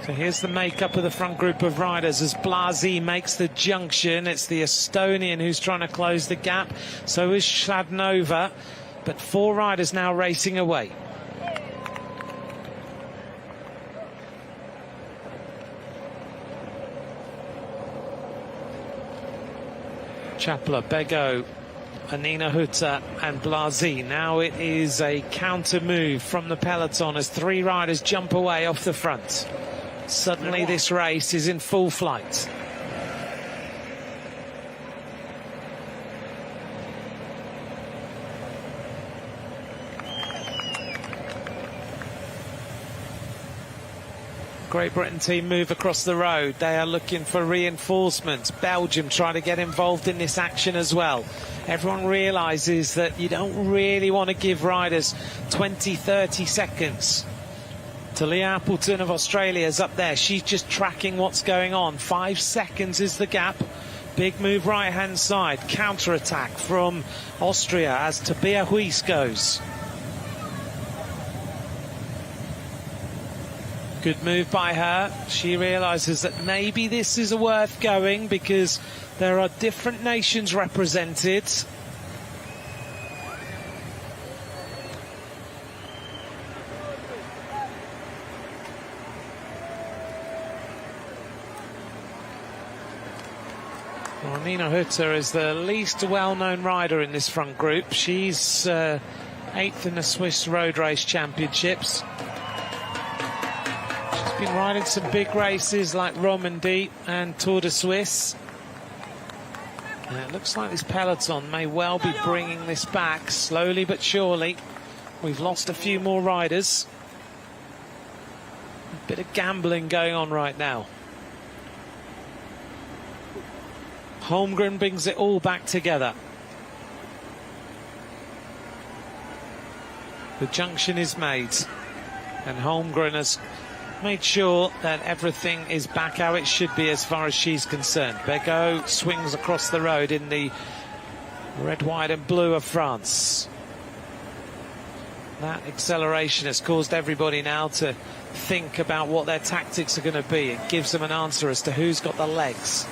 So here's the makeup of the front group of riders as Blasi makes the junction. It's the Estonian who's trying to close the gap. So is Shadnova. But 4 riders now racing away. Chapler, Begaud, Nina Hutter and Blasi. Now it is a counter move from the peloton as 3 riders jump away off the front. Suddenly this race is in full flight. Great Britain team move across the road. They are looking for reinforcements. Belgium trying to get involved in this action as well. Everyone realises that you don't really want to give riders 20-30 seconds. Talia Appleton of Australia is up there. She's just tracking what's going on. 5 seconds is the gap. Big move right-hand side. Counter-attack from Austria as Tabea Huis goes. Good move by her. She realises that maybe this is worth going because there are different nations represented. Nina Hutter is the least well-known rider in this front group. She's 8th in the Swiss Road Race Championships. She's been riding some big races like Romandie and Tour de Suisse. And it looks like this peloton may well be bringing this back slowly but surely. We've lost a few more riders. A bit of gambling going on right now. Holmgren brings it all back together. The junction is made, and Holmgren has made sure that everything is back how it should be as far as she's concerned. Bego swings across the road in the red, white and blue of France. That acceleration has caused everybody now to think about what their tactics are going to be. It gives them an answer as to who's got the legs.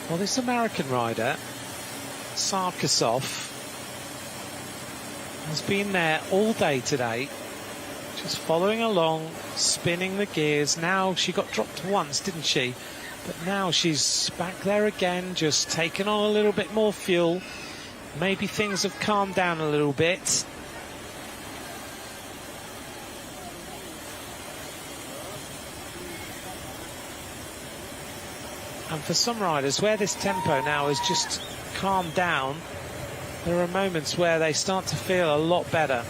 Well, this American rider, Sarkisov, has been there all day today, just following along, spinning the gears. Now she got dropped once, didn't she? But now she's back there again, just taking on a little bit more fuel. Maybe things have calmed down a little bit. And for some riders, where this tempo now has just calmed down, there are moments where they start to feel a lot better.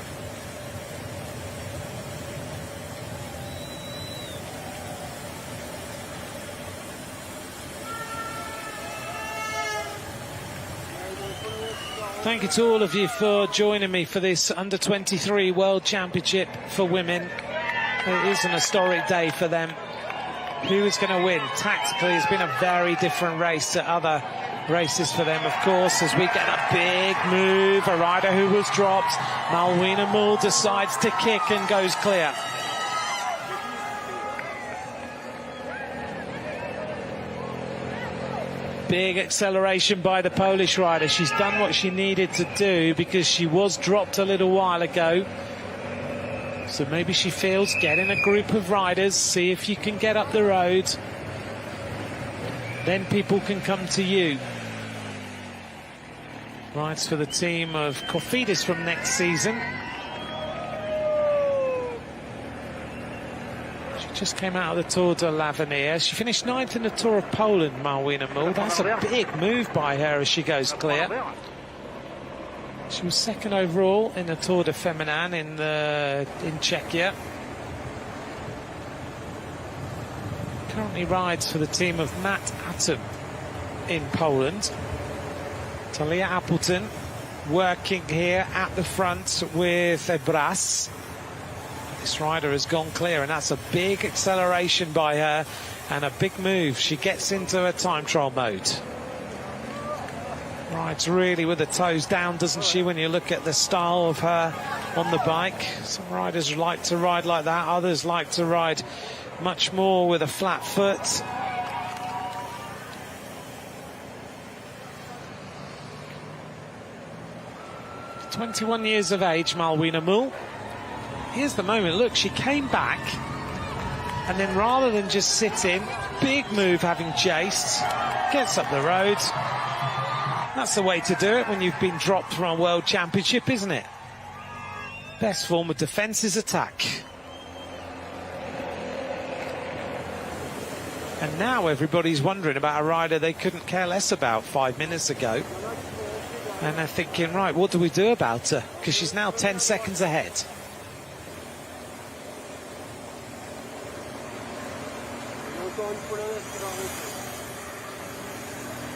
Thank you to all of you for joining me for this Under-23 World Championship for women. It is an historic day for them. Who is going to win? Tactically, it's been a very different race to other races for them, of course, as we get a big move. A rider who was dropped, Malwina Mull, decides to kick and goes clear. Big acceleration by the Polish rider. She's done what she needed to do because she was dropped a little while ago. So maybe she feels, get in a group of riders, see if you can get up the road. Then people can come to you. Rides for the team of Cofidis from next season. She just came out of the Tour de l'Avenir. She finished 9th in the Tour of Poland, Malwina Mull. That's a big move by her as she goes clear. She was 2nd overall in the Tour de Feminin in Czechia. Currently rides for the team of Matt Atom in Poland. Talia Appleton working here at the front with Ebras. This rider has gone clear, and that's a big acceleration by her and a big move. She gets into a time trial mode. Rides really with the toes down, doesn't she, when you look at the style of her on the bike. Some riders like to ride like that, others like to ride much more with a flat foot. She's 21 years of age, Malwina Mull. Here's the moment, look, she came back, and then rather than just sitting, big move having chased, gets up the road. That's the way to do it when you've been dropped from a World Championship, isn't it? Best form of defence is attack. And now everybody's wondering about a rider they couldn't care less about 5 minutes ago. And they're thinking, right, what do we do about her? Because she's now 10 seconds ahead.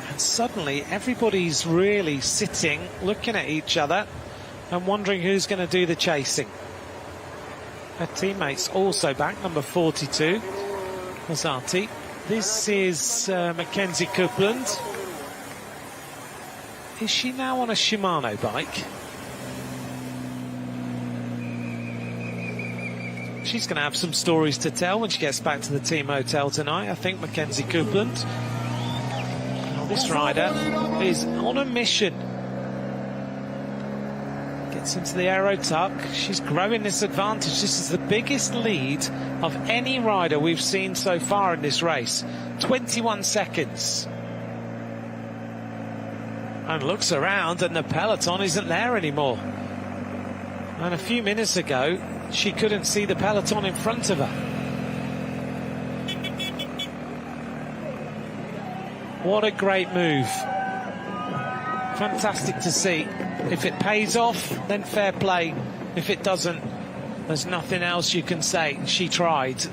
And suddenly everybody's really sitting, looking at each other and wondering who's going to do the chasing. Her teammates also back, number 42, Mazzati. This is Mackenzie Copeland. Is she now on a Shimano bike? She's going to have some stories to tell when she gets back to the team hotel tonight, I think, Mackenzie Coupland. Now, this rider is on a mission. Gets into the aero tuck. She's growing this advantage. This is the biggest lead of any rider we've seen so far in this race. 21 seconds. And looks around and the peloton isn't there anymore. And a few minutes ago, she couldn't see the peloton in front of her. What a great move. Fantastic to see. If it pays off, then fair play. If it doesn't, there's nothing else you can say. She tried.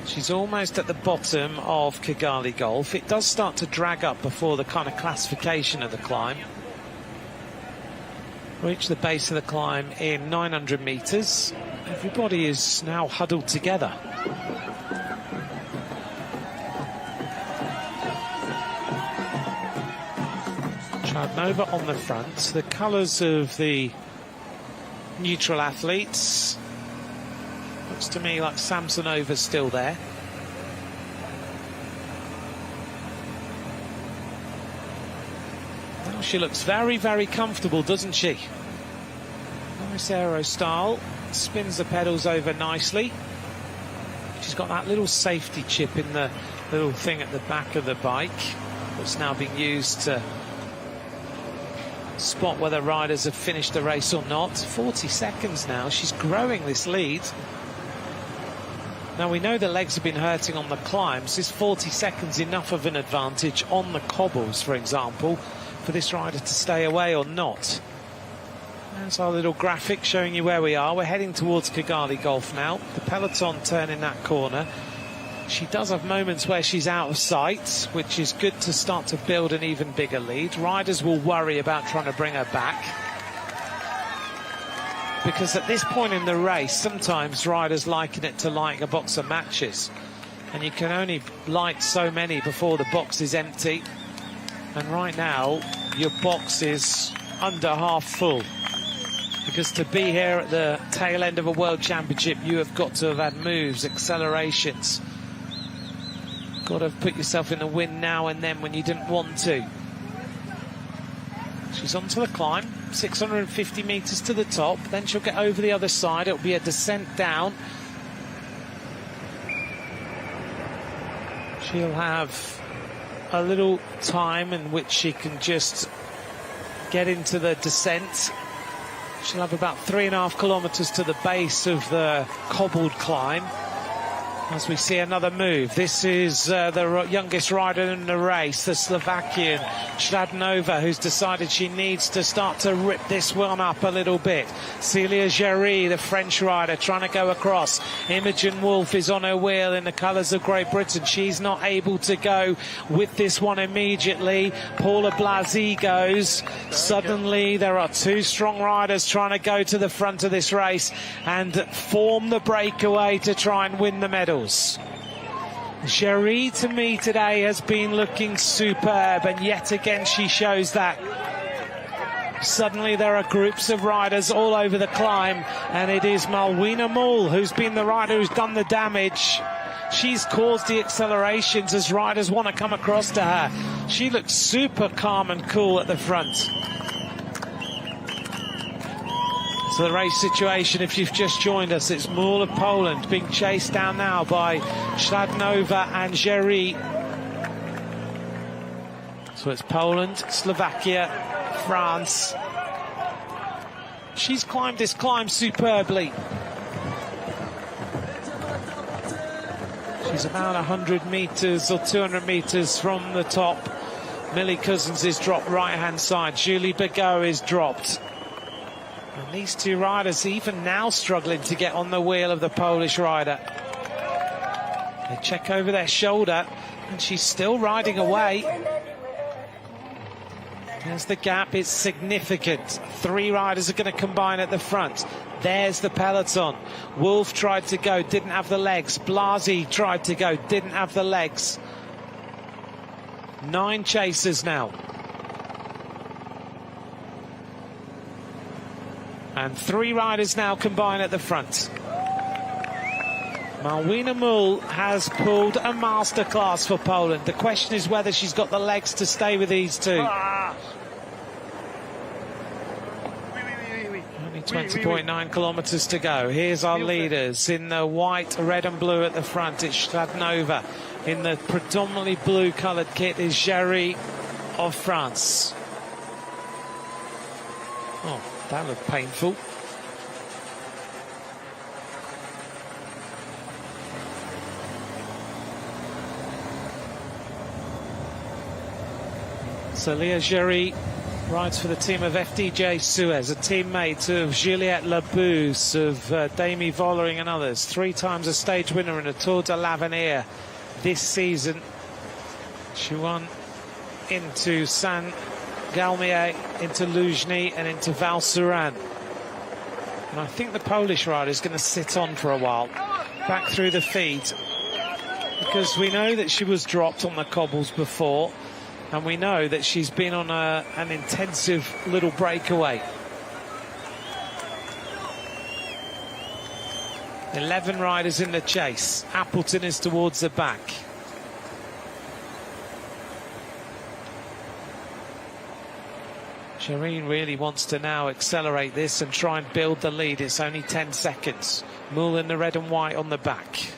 She's almost at the bottom of Kigali Golf. It does start to drag up before the kind of classification of the climb. Reach the base of the climb in 900 metres. Everybody is now huddled together. Chadnova on the front. The colours of the neutral athletes. Looks to me like Samsonova's still there. Now she looks very, very comfortable, doesn't she? Nice aero style. Spins the pedals over nicely. She's got that little safety chip in the little thing at the back of the bike that's now being used to spot whether riders have finished the race or not. 40 seconds now. She's growing this lead. Now we know the legs have been hurting on the climbs. Is 40 seconds enough of an advantage on the cobbles, for example, for this rider to stay away or not? There's our little graphic showing you where we are. We're heading towards Kigali Golf now. The peloton turning that corner. She does have moments where she's out of sight, which is good to start to build an even bigger lead. Riders will worry about trying to bring her back, because at this point in the race, sometimes riders liken it to lighting a box of matches, and you can only light so many before the box is empty. And right now, your box is under half full, because to be here at the tail end of a World Championship, you have got to have had moves, accelerations. Got to put yourself in the wind now and then when you didn't want to. She's onto the climb, 650 metres to the top. Then she'll get over the other side. It'll be a descent down. She'll have a little time in which she can just get into the descent. She'll have about 3.5 kilometres to the base of the cobbled climb. As we see another move. This is the youngest rider in the race, the Slovakian Chladnova, who's decided she needs to start to rip this one up a little bit. Celia Géry, the French rider, trying to go across. Imogen Wolf is on her wheel in the colours of Great Britain. She's not able to go with this one immediately. Paula Blasi goes. Suddenly there are two strong riders trying to go to the front of this race and form the breakaway to try and win the medal. Géry, to me, today has been looking superb, and yet again she shows that. Suddenly there are groups of riders all over the climb, and it is Malwina Mull who's been the rider who's done the damage. She's caused the accelerations as riders want to come across to her. She looks super calm and cool at the front. So the race situation, if you've just joined us, it's Mull of Poland being chased down now by Chladnova and Géry. So it's Poland, Slovakia, France. She's climbed this climb superbly. She's about 100 metres or 200 metres from the top. Millie Cousins is dropped right-hand side. Julie Bigot is dropped. And these two riders even now struggling to get on the wheel of the Polish rider. They check over their shoulder, and she's still riding away. There's the gap, it's significant. 3 riders are going to combine at the front. There's the peloton. Wolf tried to go, didn't have the legs. Blasi tried to go, didn't have the legs. 9 chasers now. And 3 riders now combine at the front. Malwina Mul has pulled a masterclass for Poland. The question is whether she's got the legs to stay with these two. Only 20.9 kilometers to go. Here's our leaders in the white, red and blue at the front. It's Shladnova. In the predominantly blue coloured kit is Jerry of France. Oh, that looked painful. So Leah Géry rides for the team of FDJ Suez, a teammate of Juliette Labousse, of Demi Vollering and others. 3 times a stage winner in the Tour de l'Avenir this season. She won into Saint-Galmier, into Luzhny and into Val Thorens. And I think the Polish rider is going to sit on for a while, back through the feed, because we know that she was dropped on the cobbles before. And we know that she's been on an intensive little breakaway. 11 riders in the chase. Appleton is towards the back. Shireen really wants to now accelerate this and try and build the lead. It's only 10 seconds. Mul in the red and white on the back.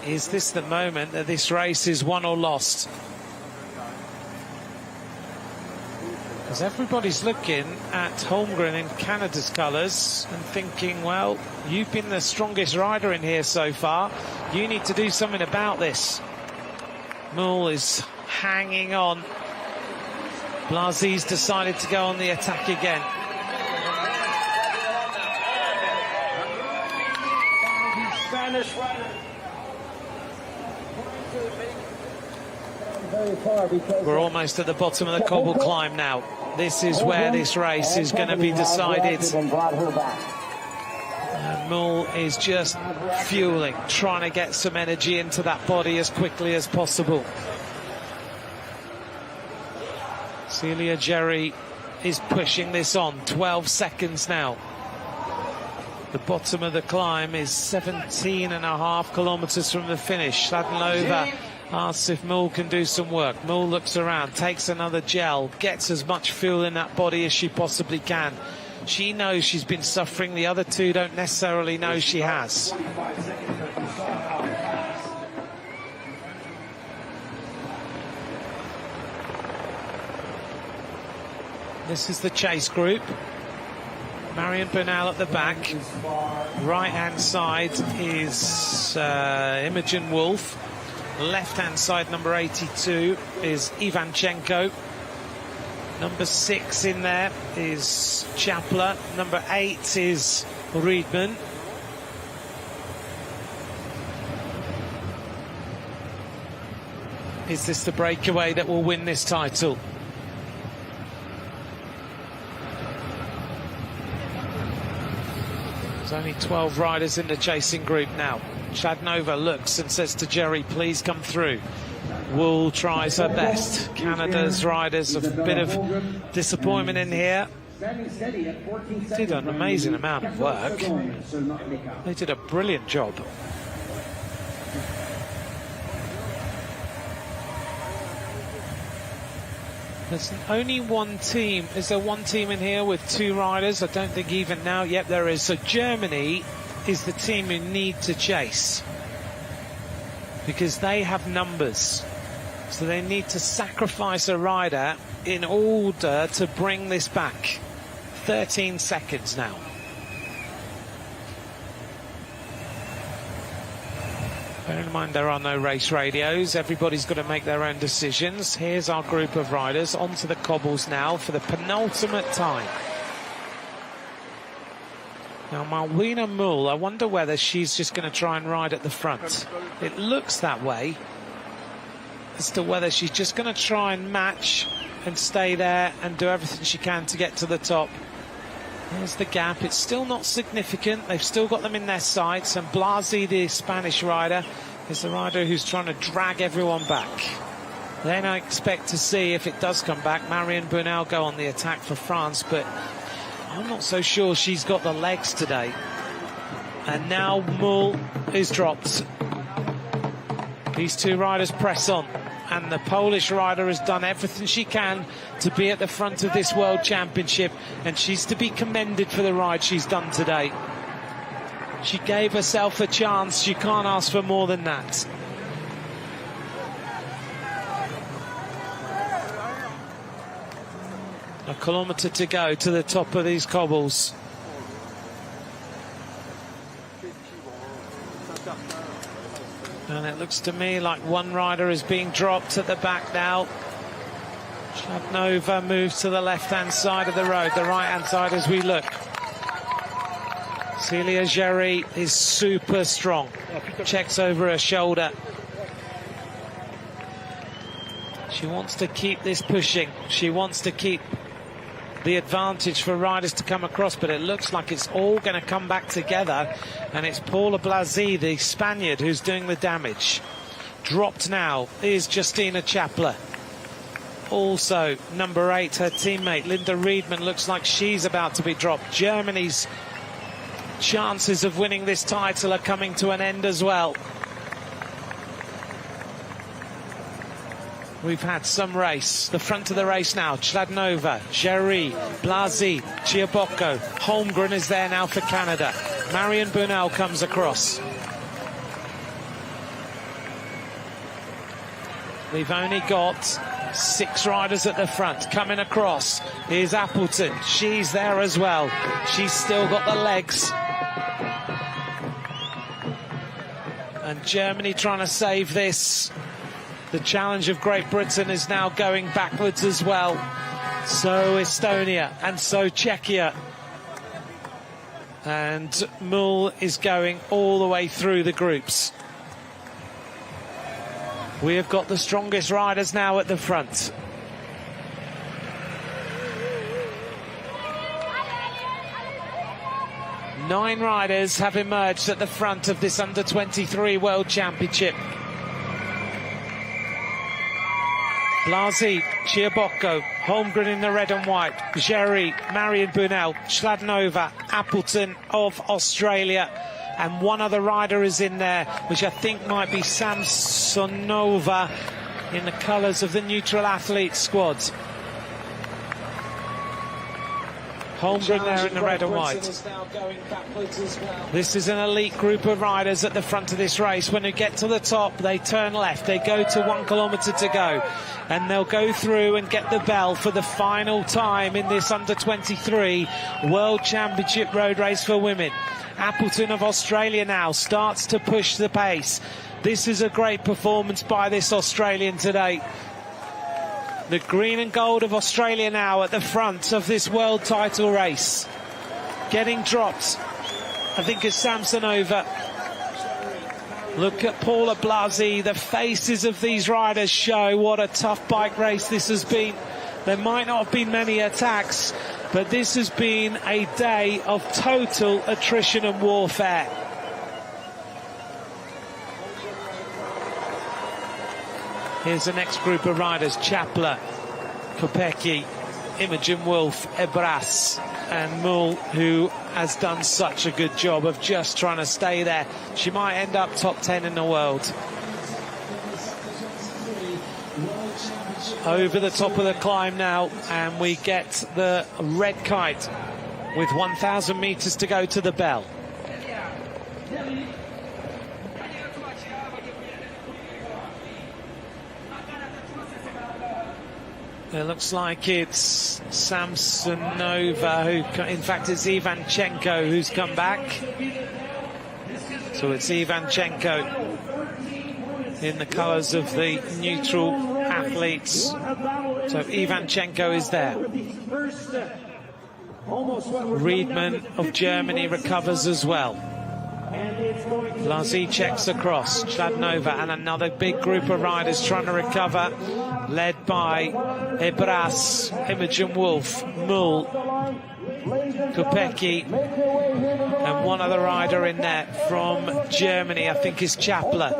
Is this the moment that this race is won or lost? Because everybody's looking at Holmgren in Canada's colours and thinking, well, you've been the strongest rider in here so far. You need to do something about this. Mul is hanging on. Blasi's decided to go on the attack again. Spanish rider. We're almost at the bottom of the cobble climb now. This is where this race is going to be decided. And Mul is just fueling, trying to get some energy into that body as quickly as possible. Celia Géry is pushing this on. 12 seconds now. The bottom of the climb is 17.5 kilometers from the finish. Shladnova asks if Mul can do some work. Mul looks around, takes another gel, gets as much fuel in that body as she possibly can. She knows she's been suffering. The other two don't necessarily know she has. This is the chase group. Marion Bernal at the back. Right-hand side is Imogen Wolf. Left-hand side, number 82, is Ivanchenko. Number 6 in there is Chapler. Number 8 is Riedman. Is this the breakaway that will win this title? There's only 12 riders in the chasing group now. Shladnova looks and says to Géry, please come through. Wool tries her best. Canada's riders, a bit of disappointment in here. Did an amazing amount of work. They did a brilliant job. There's only one team. Is there one team in here with 2 riders? I don't think even now. Yep, there is. So Germany is the team who need to chase, because they have numbers. So they need to sacrifice a rider in order to bring this back. 13 seconds now. Bear in mind there are no race radios. Everybody's got to make their own decisions. Here's our group of riders onto the cobbles now for the penultimate time. Now, Malwina Mull, I wonder whether she's just going to try and ride at the front. It looks that way as to whether she's just going to try and match and stay there and do everything she can to get to the top. There's the gap. It's still not significant. They've still got them in their sights. And Blasi, the Spanish rider, is the rider who's trying to drag everyone back. Then I expect to see, if it does come back, Marion Burnell go on the attack for France, but I'm not so sure she's got the legs today. And now Mull is dropped. These two riders press on, and the Polish rider has done everything she can to be at the front of this World Championship, and she's to be commended for the ride she's done today. She gave herself a chance. You can't ask for more than that. A kilometre to go to the top of these cobbles. And it looks to me like one rider is being dropped at the back now. Chladnova moves to the left-hand side of the road, the right-hand side as we look. Celia Géry is super strong. Checks over her shoulder. She wants to keep this pushing. She wants to keep the advantage for riders to come across, but it looks like it's all going to come back together, and it's Paula Blasi, the Spaniard, who's doing the damage. Dropped now is Justina Chapler. Also, number 8, her teammate, Linda Riedman, looks like she's about to be dropped. Germany's chances of winning this title are coming to an end as well. We've had some race. The front of the race now. Chladnova, Géry, Blasi, Chiabocco. Holmgren is there now for Canada. Marion Burnell comes across. We've only got 6 riders at the front. Coming across is Appleton. She's there as well. She's still got the legs. And Germany trying to save this. The challenge of Great Britain is now going backwards as well. So Estonia and so Czechia. And Mull is going all the way through the groups. We have got the strongest riders now at the front. Nine riders have emerged at the front of this under-23 World Championship. Blasi, Chiabocco, Holmgren in the red and white, Géry, Marion Burnell, Chladnova, Appleton of Australia, and one other rider is in there, which I think might be Samsonova in the colours of the neutral athlete squad. Holmgren there in the red and white. This is an elite group of riders at the front of this race. When they get to the top, they turn left. They go to 1 kilometre to go. And they'll go through and get the bell for the final time in this under-23 World Championship road race for women. Appleton of Australia now starts to push the pace. This is a great performance by this Australian today. The green and gold of Australia now at the front of this world title race. Getting dropped, I think it's Samsonova. Look at Paula Blasi. The faces of these riders show what a tough bike race this has been. There might not have been many attacks, but this has been a day of total attrition and warfare. Here's the next group of riders. Chapler, Kopecky, Imogen Wolf, Ebras, and Mull, who has done such a good job of just trying to stay there. She might end up top 10 in the world. Over the top of the climb now, and we get the red kite with 1,000 metres to go to the bell. It looks like it's Samsonova, who, in fact, it's Ivanchenko who's come back. So it's Ivanchenko in the colours of the neutral athletes. So Ivanchenko is there. Riedman of Germany recovers as well. Lazi checks across, Chladnova, and another big group of riders trying to recover, led by Ebras, Imogen Wolf, Mull, Kopecky, and one other rider in there from Germany, I think is Chapler.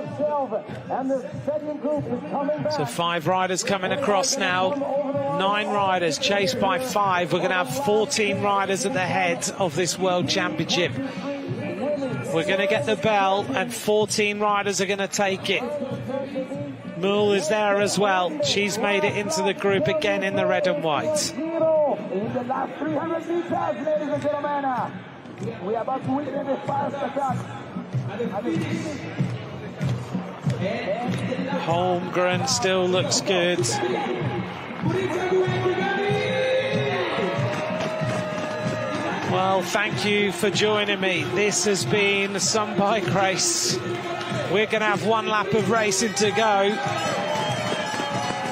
So 5 riders coming across now, 9 riders chased by 5. We're going to have 14 riders at the head of this World Championship. We're going to get the bell and 14 riders are going to take it. Mull is there as well. She's made it into the group again in the red and white. In the last 300 meters, ladies and gentlemen, we are about to witness a fast attack. Holmgren still looks good. Well, thank you for joining me. This has been some bike race. We're going to have 1 lap of racing to go.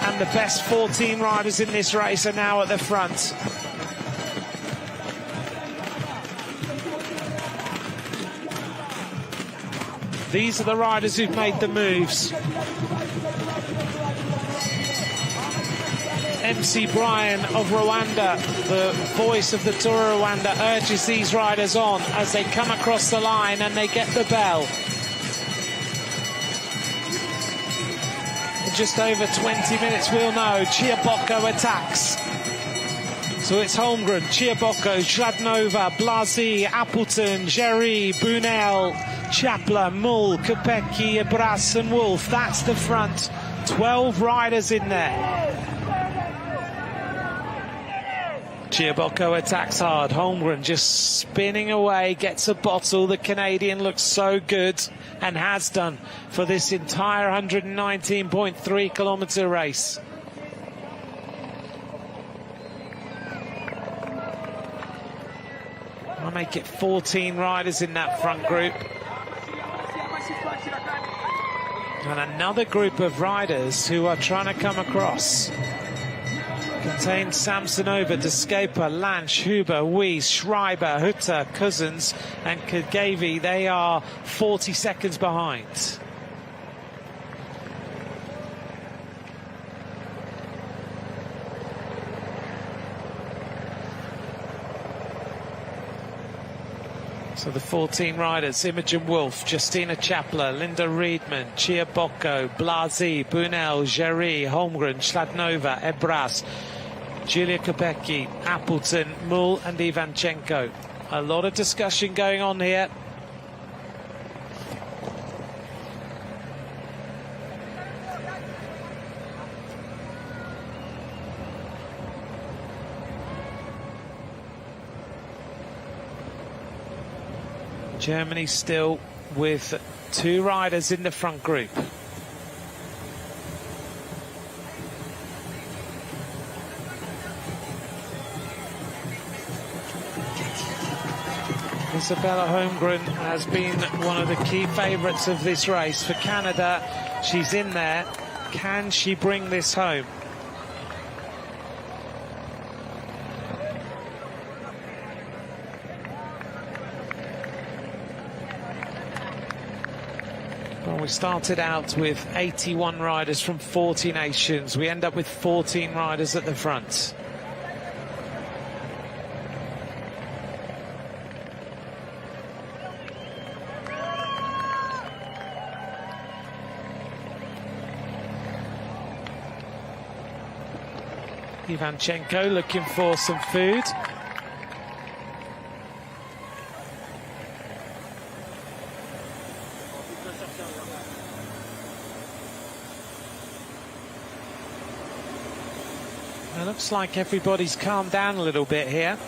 And the best 14 riders in this race are now at the front. These are the riders who've made the moves. MC Brian of Rwanda, the voice of the Tour of Rwanda, urges these riders on as they come across the line and they get the bell. In just over 20 minutes, we'll know. Chiabocco attacks. So it's Holmgren, Chiabocco, Chladnova, Blasi, Appleton, Jerry, Bunel, Chapler, Mull, Kopecky, Ebras and Wolf. That's the front. 12 riders in there. Chiabocco attacks hard. Holmgren just spinning away, gets a bottle. The Canadian looks so good and has done for this entire 119.3 kilometre race. I'll make it 14 riders in that front group. And another group of riders who are trying to come across. Contains Samsonova, Descapa, Lange, Huber, Weiss, Schreiber, Hutter, Cousins and Kigali. They are 40 seconds behind. So the 14 riders: Imogen Wolf, Justina Chapler, Linda Riedman, Chiabocco, Blasi, Bunel, Jerry, Holmgren, Chladnova, Ebras, Julia Kopecky, Appleton, Mull and Ivanchenko. A lot of discussion going on here. Germany still with 2 riders in the front group. Isabella Holmgren has been one of the key favourites of this race for Canada. She's in there. Can she bring this home? Well, we started out with 81 riders from 40 nations. We end up with 14 riders at the front. Ivanchenko looking for some food. It looks like everybody's calmed down a little bit here.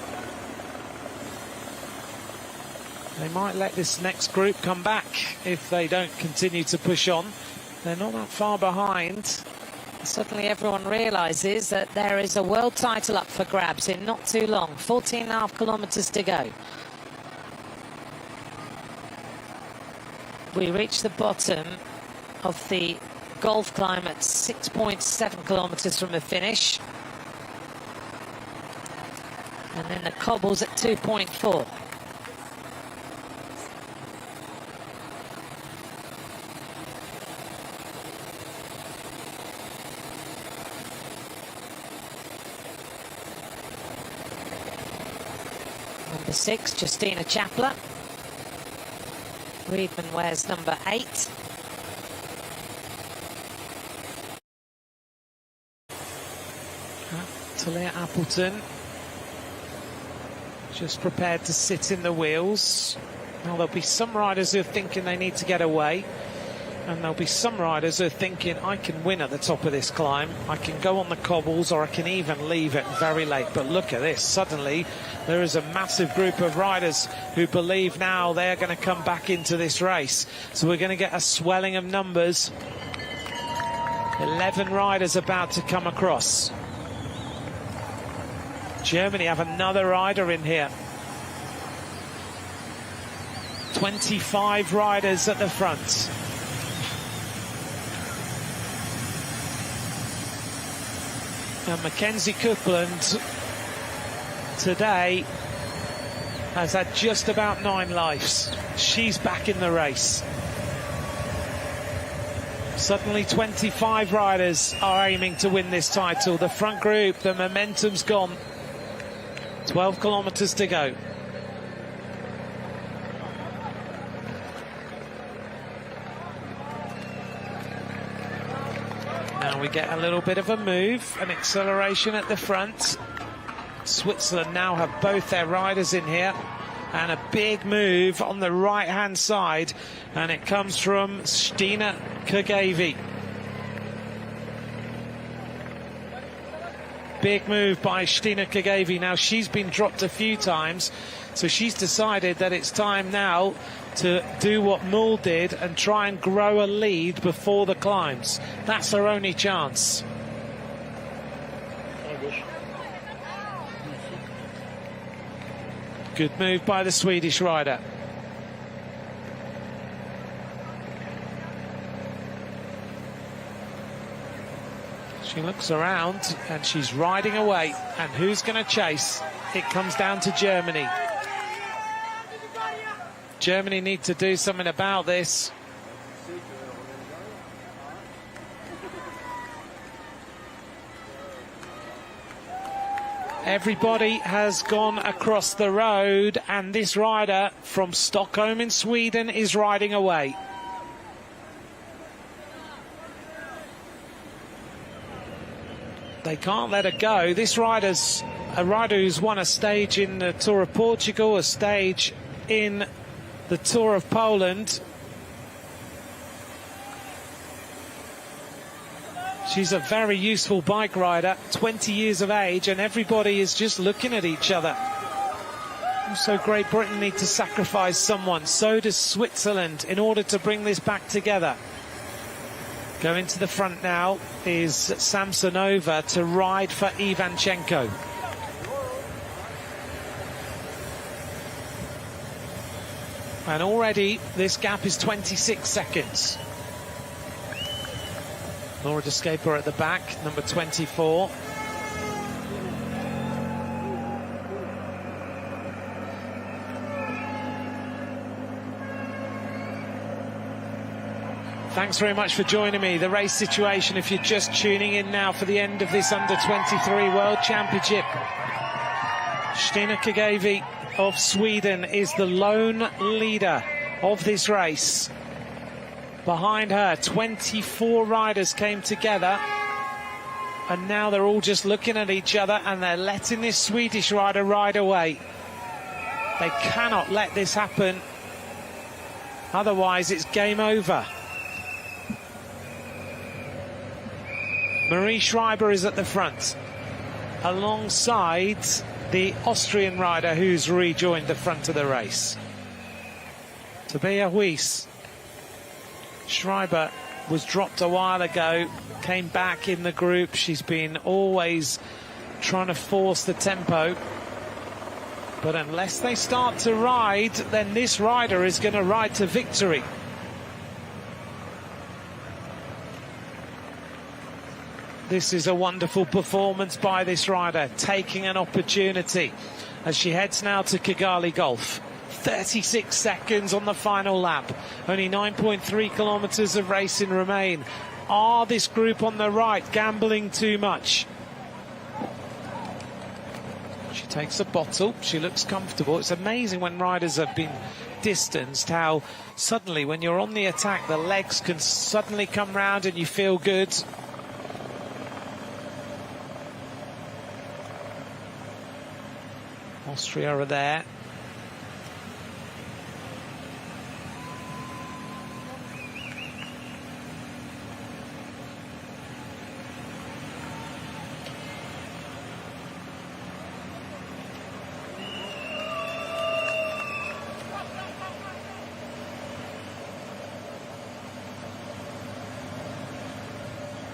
They might let this next group come back if they don't continue to push on. They're not that far behind. Suddenly everyone realises that there is a world title up for grabs in not too long. 14.5 kilometres to go. We reach the bottom of the golf climb at 6.7 kilometres from the finish. And then the cobbles at 2.4. Number 6, Justina Chapler. Reedman wears number 8. Talia Appleton just prepared to sit in the wheels. Now there'll be some riders who are thinking they need to get away, and there'll be some riders who are thinking, I can win at the top of this climb, I can go on the cobbles, or I can even leave it very late. But look at this, suddenly there is a massive group of riders who believe now they're going to come back into this race. So we're going to get a swelling of numbers. 11 riders about to come across. Germany have another rider in here. 25 riders at the front. And Mackenzie Coupland today has had just about 9 lives. She's back in the race. Suddenly 25 riders are aiming to win this title. The front group, the momentum's gone. 12 kilometers to go. Now we get a little bit of a move, an acceleration at the front. Switzerland now have both their riders in here, and a big move on the right-hand side, and it comes from Kigali. Big move by Kigali. Now she's been dropped a few times, so she's decided that it's time now to do what Mull did and try and grow a lead before the climbs. That's her only chance. Good move by the Swedish rider. She looks around and she's riding away. And who's going to chase? It comes down to Germany. Germany need to do something about this. Everybody has gone across the road, and this rider from Stockholm in Sweden is riding away. They can't let her go. This rider's a rider who's won a stage in the Tour of Portugal, a stage in the Tour of Poland. She's a very useful bike rider, 20 years of age, and everybody is just looking at each other. Also, Great Britain need to sacrifice someone. So does Switzerland in order to bring this back together. Going to the front now is Samsonova to ride for Ivanchenko. And already this gap is 26 seconds. Laura de Scaper at the back, number 24. Thanks very much for joining me. The race situation, if you're just tuning in now for the end of this under-23 World Championship. Stina Kigali of Sweden is the lone leader of this race. Behind her, 24 riders came together, and now they're all just looking at each other, and they're letting this Swedish rider ride away. They cannot let this happen, otherwise it's game over. Marie Schreiber is at the front, alongside the Austrian rider who's rejoined the front of the race. Tabea Huis. Schreiber was dropped a while ago, came back in the group. She's been always trying to force the tempo. But unless they start to ride, then this rider is going to ride to victory. This is a wonderful performance by this rider, taking an opportunity as she heads now to Kigali Golf. 36 seconds on the final lap. Only 9.3 kilometers of racing remain. Are this group on the right gambling too much? She takes a bottle. She looks comfortable. It's amazing when riders have been distanced how suddenly when you're on the attack the legs can suddenly come round and you feel good. Austria are there.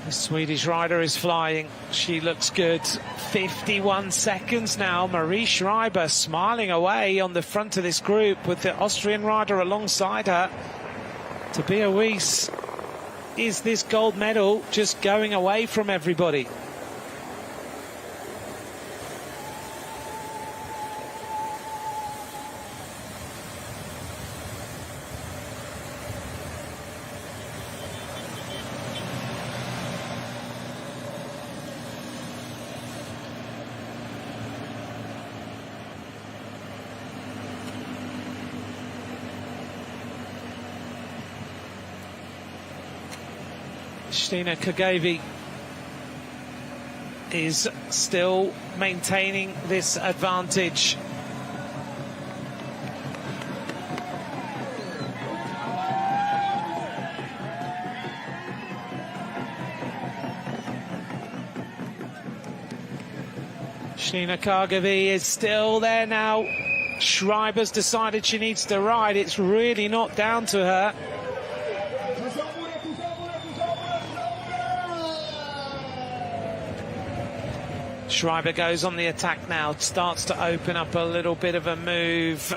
The Swedish rider is flying. She looks good. 51 seconds now. Marie Schreiber smiling away on the front of this group with the Austrian rider alongside her. Tobias Weiss, is this gold medal just going away from everybody? Stina Kagavi is still maintaining this advantage. Stina Kagavi is still there now. Schreiber's decided she needs to ride. It's really not down to her. Schreiber goes on the attack now, starts to open up a little bit of a move.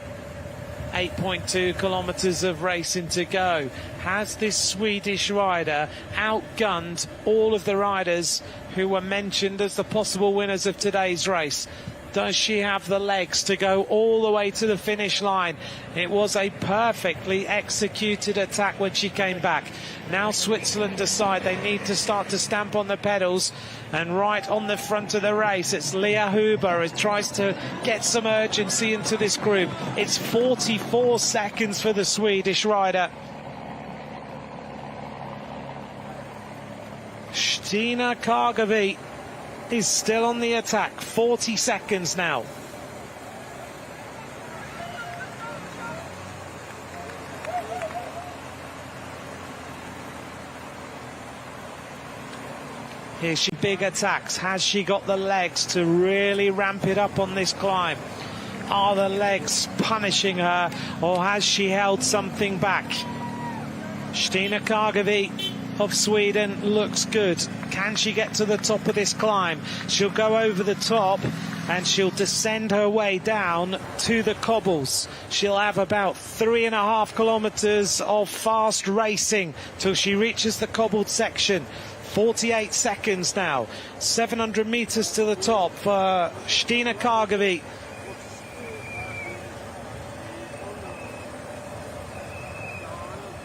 8.2 kilometers of racing to go. Has this Swedish rider outgunned all of the riders who were mentioned as the possible winners of today's race? Does she have the legs to go all the way to the finish line? It was a perfectly executed attack when she came back. Now Switzerland decide they need to start to stamp on the pedals, and right on the front of the race it's Leah Huber who tries to get some urgency into this group. It's 44 seconds for the Swedish rider. Stina Kagavi is still on the attack. 40 seconds now. Here she big attacks. Has she got the legs to really ramp it up on this climb? Are the legs punishing her, or has she held something back? Stina Kagavi of Sweden looks good. Can she get to the top of this climb? She'll go over the top and she'll descend her way down to the cobbles. She'll have about 3.5 kilometers of fast racing till she reaches the cobbled section. 48 seconds now. 700 meters to the top for Stina Kagavi.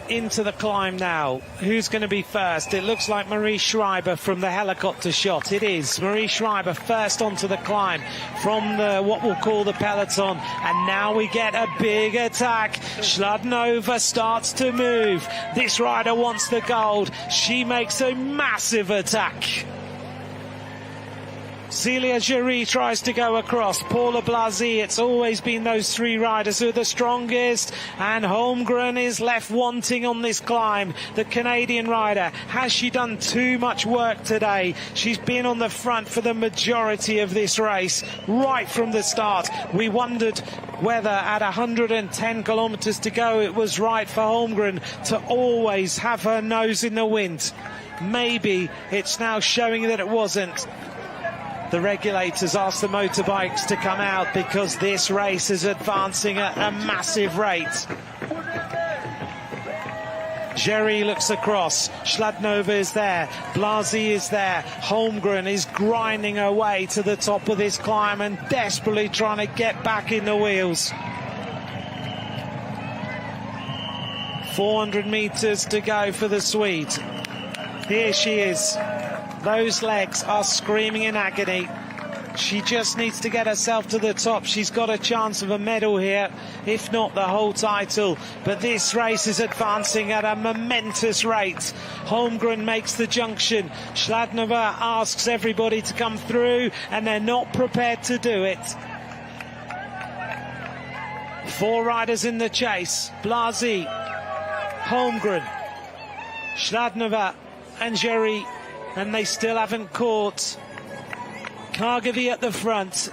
Into the climb now. Who's going to be first? It looks like Marie Schreiber from the helicopter shot. It is Marie Schreiber first onto the climb from the what we'll call the peloton, and now we get a big attack. Schladnova starts to move. This rider wants the gold. She makes a massive attack. Celia Jury tries to go across. Paula Blasi, it's always been those three riders who are the strongest, and Holmgren is left wanting on this climb. The Canadian rider, has she done too much work today? She's been on the front for the majority of this race, right from the start. We wondered whether at 110 kilometers to go it was right for Holmgren to always have her nose in the wind. Maybe it's now showing that it wasn't. The regulators asked the motorbikes to come out because this race is advancing at a massive rate. Jerry looks across. Schladnova is there. Blasi is there. Holmgren is grinding her way to the top of this climb and desperately trying to get back in the wheels. 400 meters to go for the Swede. Here she is. Those legs are screaming in agony. She just needs to get herself to the top. She's got a chance of a medal here, if not the whole title. But this race is advancing at a momentous rate. Holmgren makes the junction. Schladnova asks everybody to come through, and they're not prepared to do it. 4 riders in the chase. Blasi, Holmgren, Schladnova and Jerry, and they still haven't caught. Kargevy at the front.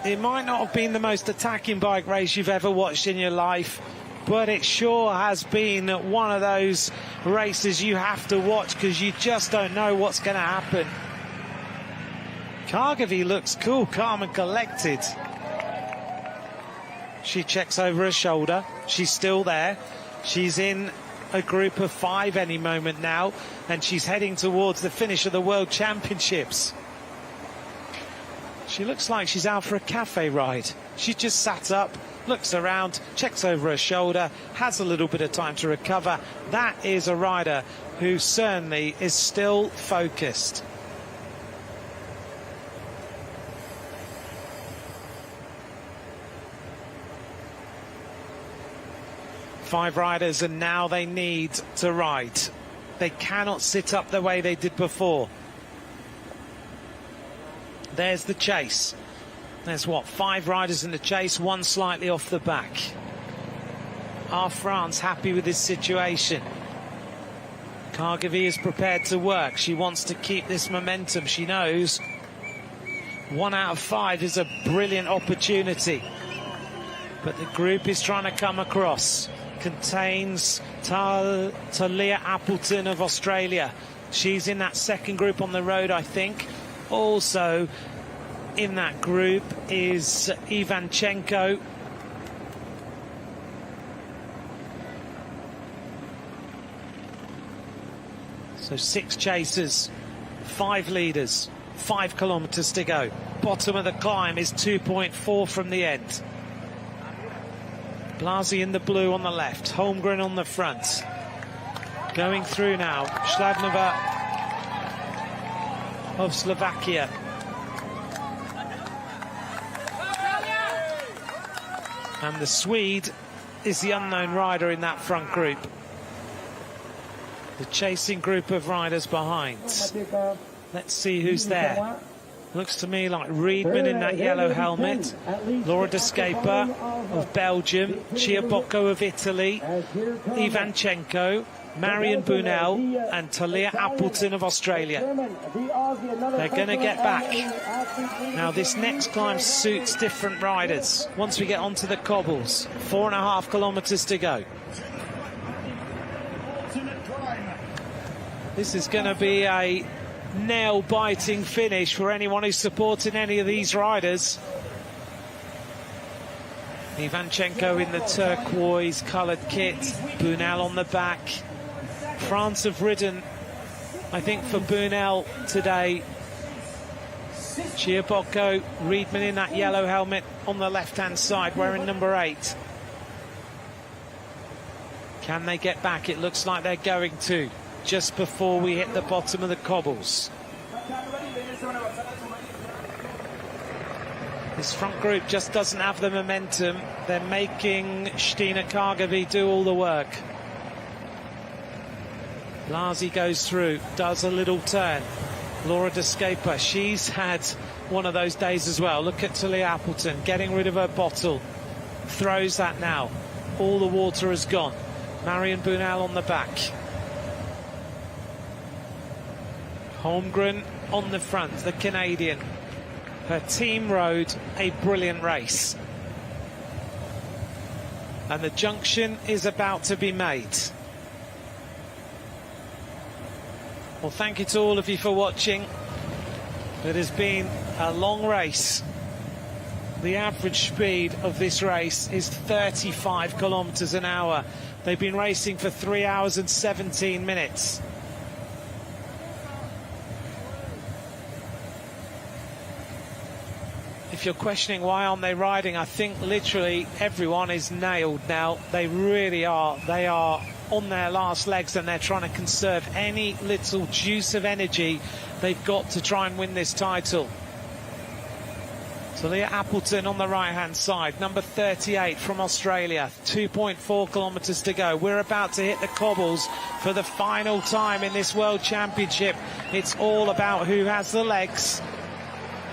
It might not have been the most attacking bike race you've ever watched in your life, but it sure has been one of those races you have to watch because you just don't know what's going to happen. Kargevy looks cool, calm and collected. She checks over her shoulder. She's still there. She's in a group of 5 any moment now, and she's heading towards the finish of the World Championships. She looks like she's out for a cafe ride. She just sat up, looks around, checks over her shoulder, has a little bit of time to recover. That is a rider who certainly is still focused. Five riders, and now they need to ride. They cannot sit up the way they did before. There's the chase. There's what, 5 riders in the chase, 1 slightly off the back. Are France happy with this situation? Kargevy is prepared to work. She wants to keep this momentum. She knows 1 out of 5 is a brilliant opportunity. But the group is trying to come across. Contains Talia Appleton of Australia. She's in that second group on the road, I think. Also in that group is Ivanchenko. So 6 chasers, 5 leaders, 5 kilometers to go. Bottom of the climb is 2.4 from the end. Blasi in the blue on the left, Holmgren on the front. Going through now, Schladnova of Slovakia. And the Swede is the unknown rider in that front group. The chasing group of riders behind. Let's see who's there. Looks to me like Riedman in that yellow helmet, Laura de Scaper of Belgium, Chiabocco of Italy, Ivanchenko, Marion Bunel and Talia Appleton of Australia. They're going to get back. Now this next climb suits different riders. Once we get onto the cobbles, 4.5 kilometers to go. This is going to be a nail-biting finish for anyone who's supporting any of these riders. Ivanchenko in the turquoise coloured kit, Bunel on the back. France have ridden, I think, for Bunel today. Chiabocco, Riedman in that yellow helmet on the left-hand side, wearing number 8. Can they get back? It looks like they're going to, just before we hit the bottom of the cobbles. This front group just doesn't have the momentum. They're making Stina Kargevy do all the work. Blasi goes through, does a little turn. Laura de Scaper, she's had one of those days as well. Look at Talia Appleton getting rid of her bottle. Throws that now. All the water has gone. Marion Bunel on the back. Holmgren on the front, the Canadian. Her team rode a brilliant race. And the junction is about to be made. Well, thank you to all of you for watching. It has been a long race. the average speed of this race is 35 kilometers an hour. They've been racing for 3 hours and 17 minutes. If you're questioning why aren't they riding, I think literally everyone is nailed now. They really are. They are on their last legs and they're trying to conserve any little juice of energy they've got to try and win this title. Talia Appleton on the right-hand side, number 38 from Australia, 2.4 kilometres to go. We're about to hit the cobbles for the final time in this World Championship. It's all about who has the legs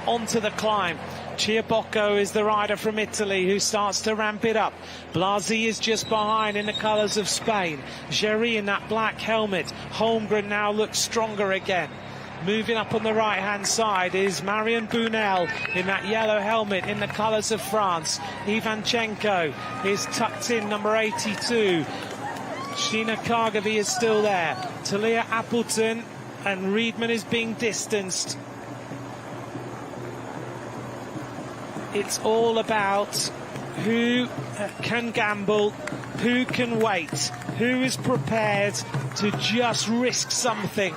onto the climb. Ciabocco is the rider from Italy who starts to ramp it up. Blasi is just behind in the colours of Spain. Géry in that black helmet. Holmgren now looks stronger again. Moving up on the right-hand side is Marion Bunel in that yellow helmet in the colours of France. Ivanchenko is tucked in, number 82. Sheena Kargavy is still there. Talia Appleton and Riedman is being distanced. It's all about who can gamble, who can wait, who is prepared to just risk something.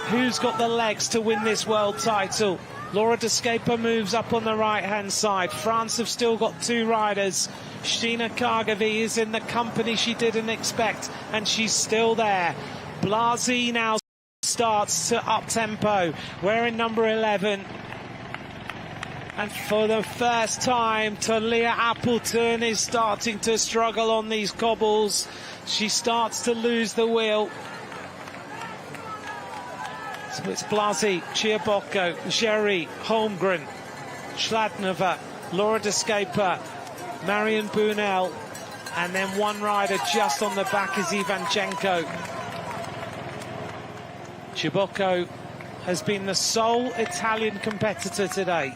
Who's got the legs to win this world title? Laura Descaper moves up on the right-hand side. France have still got two riders. Sheena Kargavy is in the company she didn't expect, and she's still there. Blasi now starts to up-tempo. We're in number 11. And for the first time, Talia Appleton is starting to struggle on these cobbles. She starts to lose the wheel. So it's Blasi, Ciabocco, Géry, Holmgren, Schladnova, Laura Descaper, Marion Bunel, and then one rider just on the back is Ivanchenko. Ciabocco has been the sole Italian competitor today,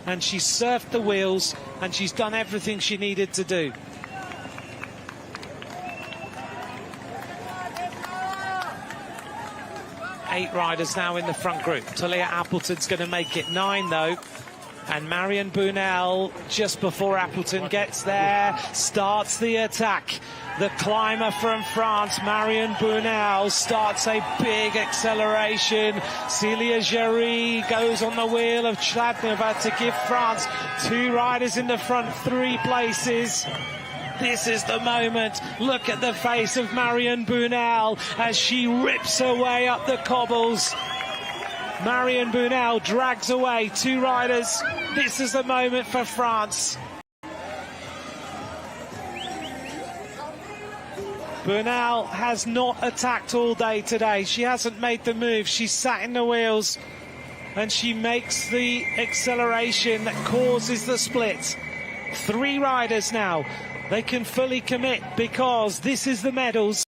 and she's surfed the wheels and she's done everything she needed to do. Eight riders now in the front group. Talia Appleton's going to make it 9 though, and Marion Bunel just before Appleton gets there starts the attack. The climber from France, Marion Bunel, starts a big acceleration. Célia Géry goes on the wheel of Schladnova to give France two riders in the front, 3 places. This is the moment. Look at the face of Marion Bunel as she rips her way up the cobbles. Marion Bunel drags away 2 riders. This is the moment for France. Bunel has not attacked all day today. She hasn't made the move. She's sat in the wheels and she makes the acceleration that causes the split. 3 riders now. They can fully commit because this is the medals.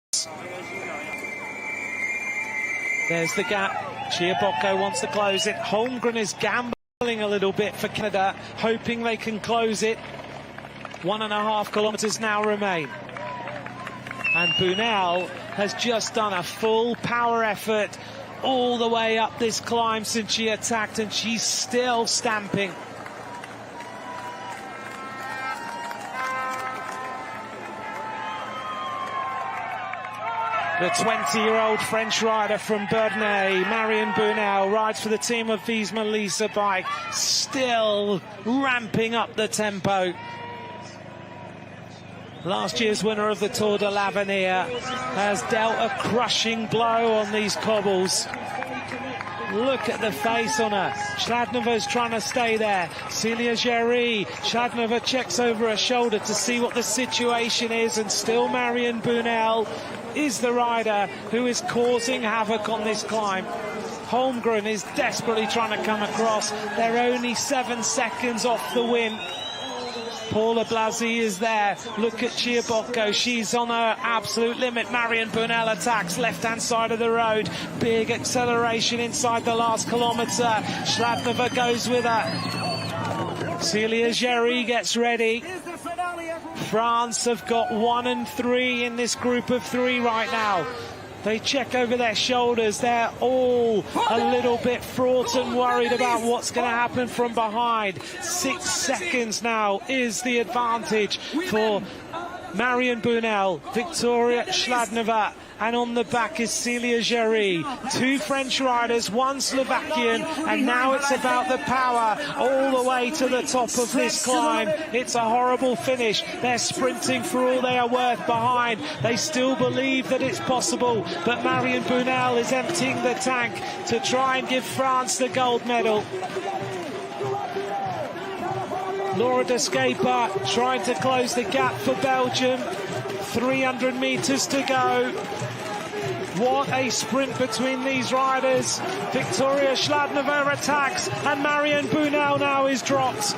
There's the gap. Ciabocco wants to close it. Holmgren is gambling a little bit for Canada, hoping they can close it. 1.5 kilometers now remain. And Bunel has just done a full power effort all the way up this climb since she attacked, and she's still stamping. The 20-year-old French rider from Bernay, Marion Bunel, rides for the team of Wiesmann Lisa Bike, still ramping up the tempo. Last year's winner of the Tour de l'Avenir has dealt a crushing blow on these cobbles. Look at the face on her. Schladnova's trying to stay there. Célia Géry. Schladnova checks over her shoulder to see what the situation is, and still Marion Bunel is the rider who is causing havoc on this climb. Holmgren is desperately trying to come across. They're only 7 seconds off the win. Paula Blasi is there. Look at Ciabocco. She's on her absolute limit. Marion Bunel attacks left-hand side of the road. Big acceleration inside the last kilometre. Schladnova goes with her. Célia Géry gets ready. France have got 1 and 3 in this group of 3 right now. They check over their shoulders. They're all a little bit fraught and worried about what's going to happen from behind. 6 seconds now is the advantage for Marion Bunel, Victoria Schladnova, and on the back is Celia Géry. 2 French riders, 1 Slovakian, and now it's about the power all the way to the top of this climb. It's a horrible finish. They're sprinting for all they are worth behind. They still believe that it's possible, but Marion Bunel is emptying the tank to try and give France the gold medal. Laura de Scaper trying to close the gap for Belgium. 300 metres to go. What a sprint between these riders. Victoria Schladnova attacks, and Marion Bunel now is dropped.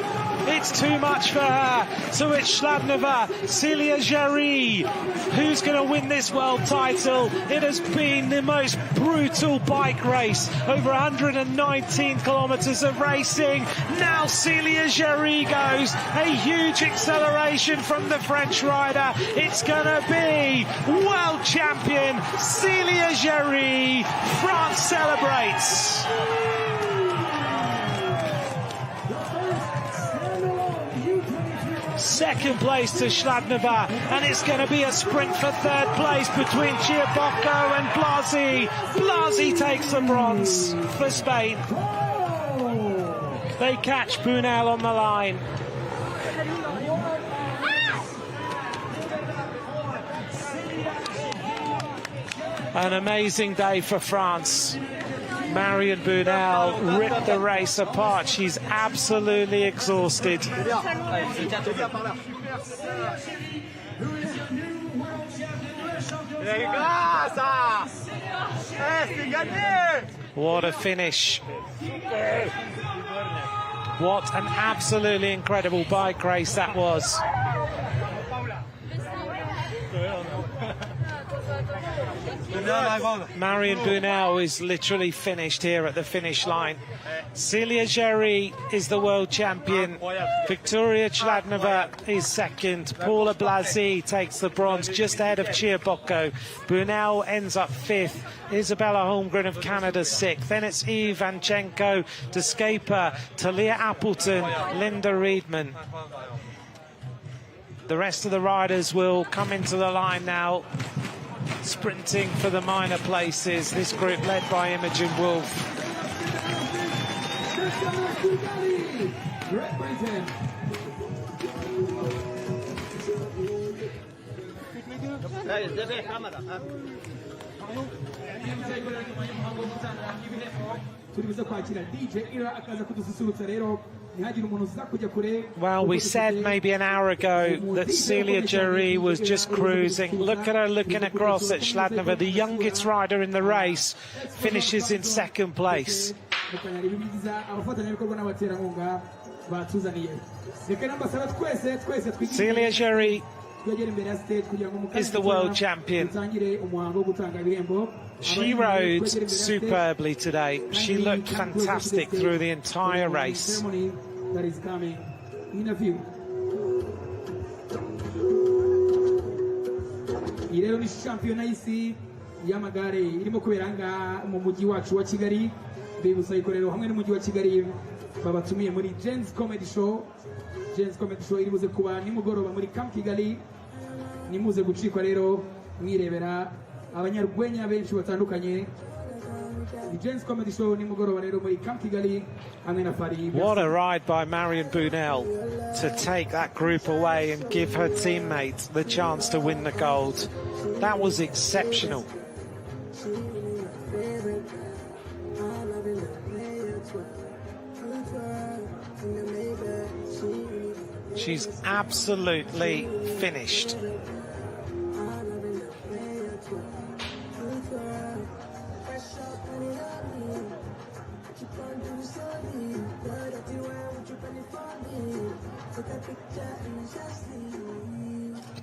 It's too much for her. So it's Schladnova, Celia Géry. Who's going to win this world title? It has been the most brutal bike race. Over 119 kilometres of racing. Now Celia Géry goes. A huge acceleration from the French rider. It's going to be world champion Celia Géry. France celebrates. Second place to Schladnova, and it's going to be a sprint for third place between Chiabocco and Blasi. Blasi takes the bronze for Spain. They catch Bunel on the line. An amazing day for France. Marion Bunel ripped the race apart. She's absolutely exhausted. What a finish. What an absolutely incredible bike race that was. Marion Bunel is literally finished here at the finish line. Celia Géry is the world champion. Victoria Schladnova is second. Paula Blasi takes the bronze just ahead of Chiabocco. Bunel ends up 5th. Isabella Holmgren of Canada 6th. Then it's Eve Anchenko, De Scaper, Talia Appleton, Linda Riedman. The rest of the riders will come into the line now, sprinting for the minor places. This group led by Imogen Wolf. Well, we said maybe an hour ago that Celia Géry was just cruising. Look at her looking across at Schladnova, the youngest rider in the race, finishes in second place. Celia Géry is the world champion. She rode superbly today. She looked fantastic through the entire race. That is coming in a few. Iyi rero ni shampiyona y'isi y'amagare irimo kuberanga mu mujyi wacu wa Kigali. Bibutsa ikorero hamwe n'umujyi wa Kigali babatumiye muri Jens Comedy Show. Jens Comedy Show iri buze kuba nimugoroba muri Camp Kigali. Nimuze gucikwa rero mwirebera abanyarwenya benshi batandukanye. What a ride by Marion Bunel to take that group away and give her teammates the chance to win the gold. That was exceptional. She's absolutely finished.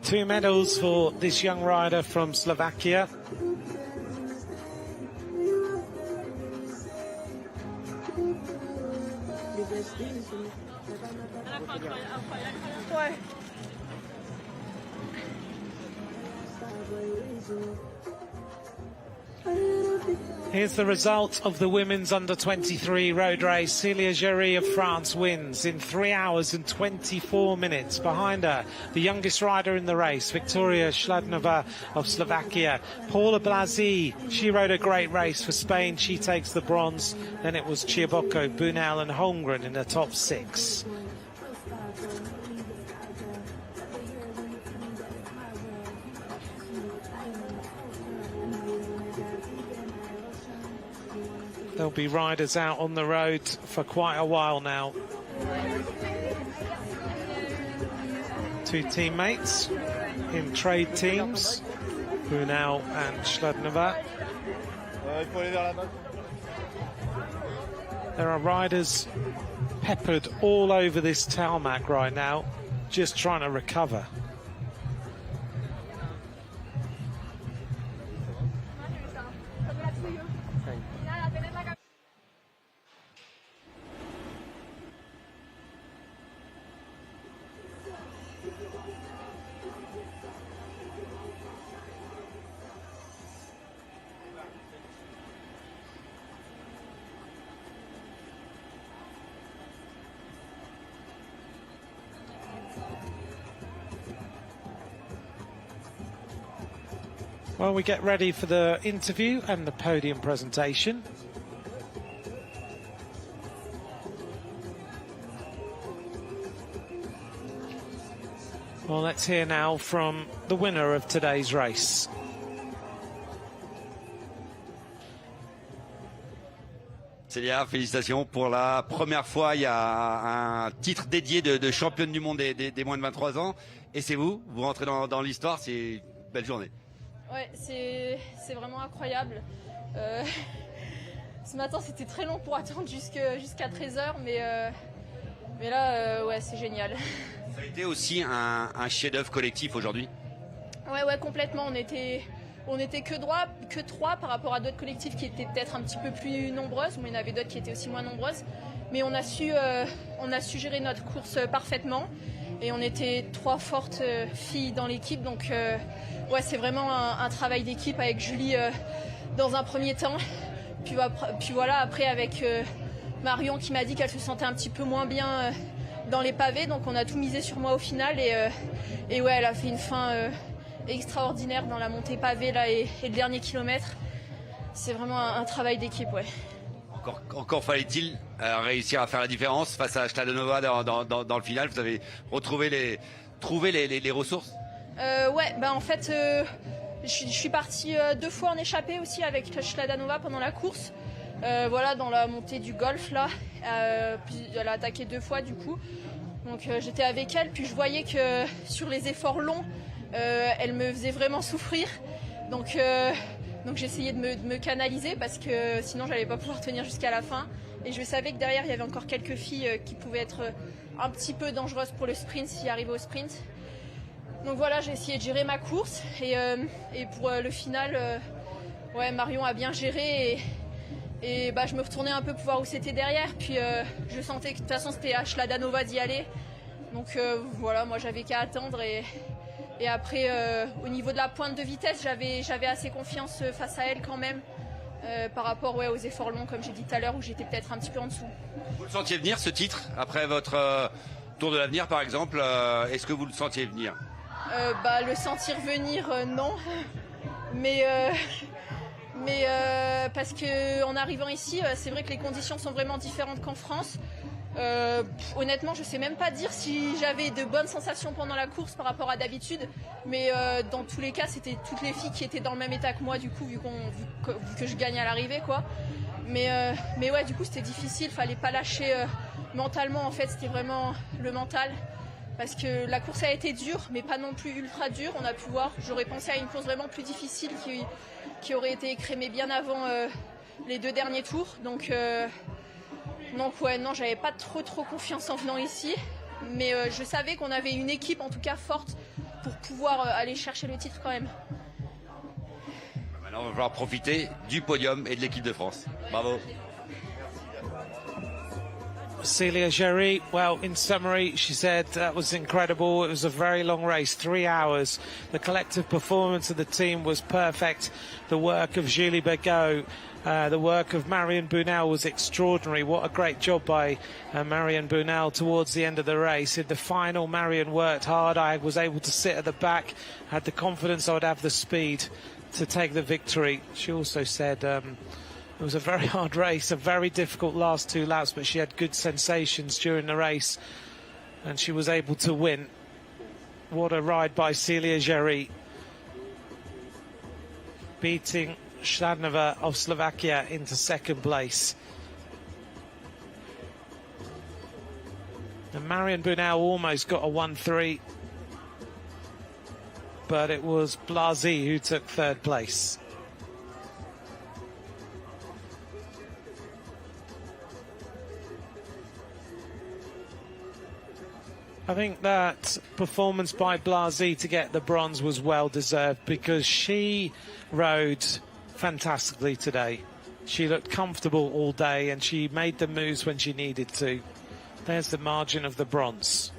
Two medals for this young rider from Slovakia. Here's the result of the women's under-23 road race. Celia Géry of France wins in 3 hours and 24 minutes. Behind her, the youngest rider in the race, Victoria Schladnova of Slovakia. Paula Blasi, she rode a great race for Spain. She takes the bronze. Then it was Chiaboko, Bunel and Holmgren in the top 6. There'll be riders out on the road for quite a while now. 2 teammates in trade teams, Bunel and Schladnova. There are riders peppered all over this tarmac right now, just trying to recover. Well, we get ready for the interview and the podium presentation. Well, let's hear now from the winner of today's race. Célia, félicitations. Pour la première fois, il y a un titre dédié de championne du monde des moins de 23 ans. Et c'est vous rentrez dans l'histoire, c'est une belle journée. Ouais, c'est vraiment incroyable. Ce matin, c'était très long pour attendre jusqu'à 13h, mais là, ouais, c'est génial. Ça a été aussi un chef-d'œuvre collectif aujourd'hui? Ouais, complètement. On était que 3 par rapport à d'autres collectifs qui étaient peut-être un petit peu plus nombreuses, mais il y en avait d'autres qui étaient aussi moins nombreuses. Mais on a su gérer notre course parfaitement. Et on était 3 fortes filles dans l'équipe, donc ouais, c'est vraiment un travail d'équipe avec Julie dans un premier temps. Puis voilà, après avec Marion qui m'a dit qu'elle se sentait un petit peu moins bien dans les pavés, donc on a tout misé sur moi au final. Et ouais, elle a fait une fin extraordinaire dans la montée pavée là, et le dernier kilomètre. C'est vraiment un travail d'équipe, ouais. Encore fallait-il réussir à faire la différence face à Schladnova dans le final. Vous avez trouvé les ressources? Ouais, bah en fait, je suis partie 2 fois en échappée aussi avec Schladnova pendant la course. Voilà, dans la montée du golf là, puis elle a attaqué 2 fois du coup. Donc j'étais avec elle, puis je voyais que sur les efforts longs, elle me faisait vraiment souffrir. Donc j'essayais de me canaliser parce que sinon j'allais pas pouvoir tenir jusqu'à la fin. Et je savais que derrière il y avait encore quelques filles qui pouvaient être un petit peu dangereuses pour le sprint s'il arrivait au sprint. Donc voilà, j'ai essayé de gérer ma course et pour le final, ouais, Marion a bien géré et bah, je me retournais un peu pour voir où c'était derrière. Puis je sentais que de toute façon c'était à Schladnova d'y aller. Donc voilà, moi j'avais qu'à attendre et après au niveau de la pointe de vitesse, j'avais assez confiance face à elle quand même par rapport aux efforts longs comme j'ai dit tout à l'heure où j'étais peut-être un petit peu en dessous. Vous le sentiez venir ce titre après votre Tour de l'Avenir par exemple, est-ce que vous le sentiez venir? Bah, le sentir venir, non. Mais parce qu'en arrivant ici, c'est vrai que les conditions sont vraiment différentes qu'en France. Honnêtement, je sais même pas dire si j'avais de bonnes sensations pendant la course par rapport à d'habitude. Mais dans tous les cas, c'était toutes les filles qui étaient dans le même état que moi, du coup, vu que je gagne à l'arrivée, quoi. Mais ouais, du coup, c'était difficile. Fallait pas lâcher mentalement, en fait. C'était vraiment le mental. Parce que la course a été dure, mais pas non plus ultra dure. On a pu voir, j'aurais pensé à une course vraiment plus difficile qui aurait été écrémée bien avant les 2 derniers tours. Donc ouais, non, j'avais pas trop confiance en venant ici. Mais je savais qu'on avait une équipe en tout cas forte pour pouvoir aller chercher le titre quand même. Maintenant, on va falloir profiter du podium et de l'équipe de France. Bravo. Celia Géry, well, in summary, she said that was incredible. It was a very long race, 3 hours. The collective performance of the team was perfect. The work of Julie Begaud, the work of Marion Bunel was extraordinary. What a great job by Marion Bunel towards the end of the race. In the final, Marion worked hard. I was able to sit at the back, had the confidence I would have the speed to take the victory. She also said it was a very hard race, a very difficult last 2 laps, but she had good sensations during the race and she was able to win. What a ride by Celia Géry, beating Shladnova of Slovakia into second place. And Marion Bunel almost got a 1-3, but it was Blasi who took third place. I think that performance by Blasi to get the bronze was well deserved because she rode fantastically today. She looked comfortable all day and she made the moves when she needed to. There's the margin of the bronze.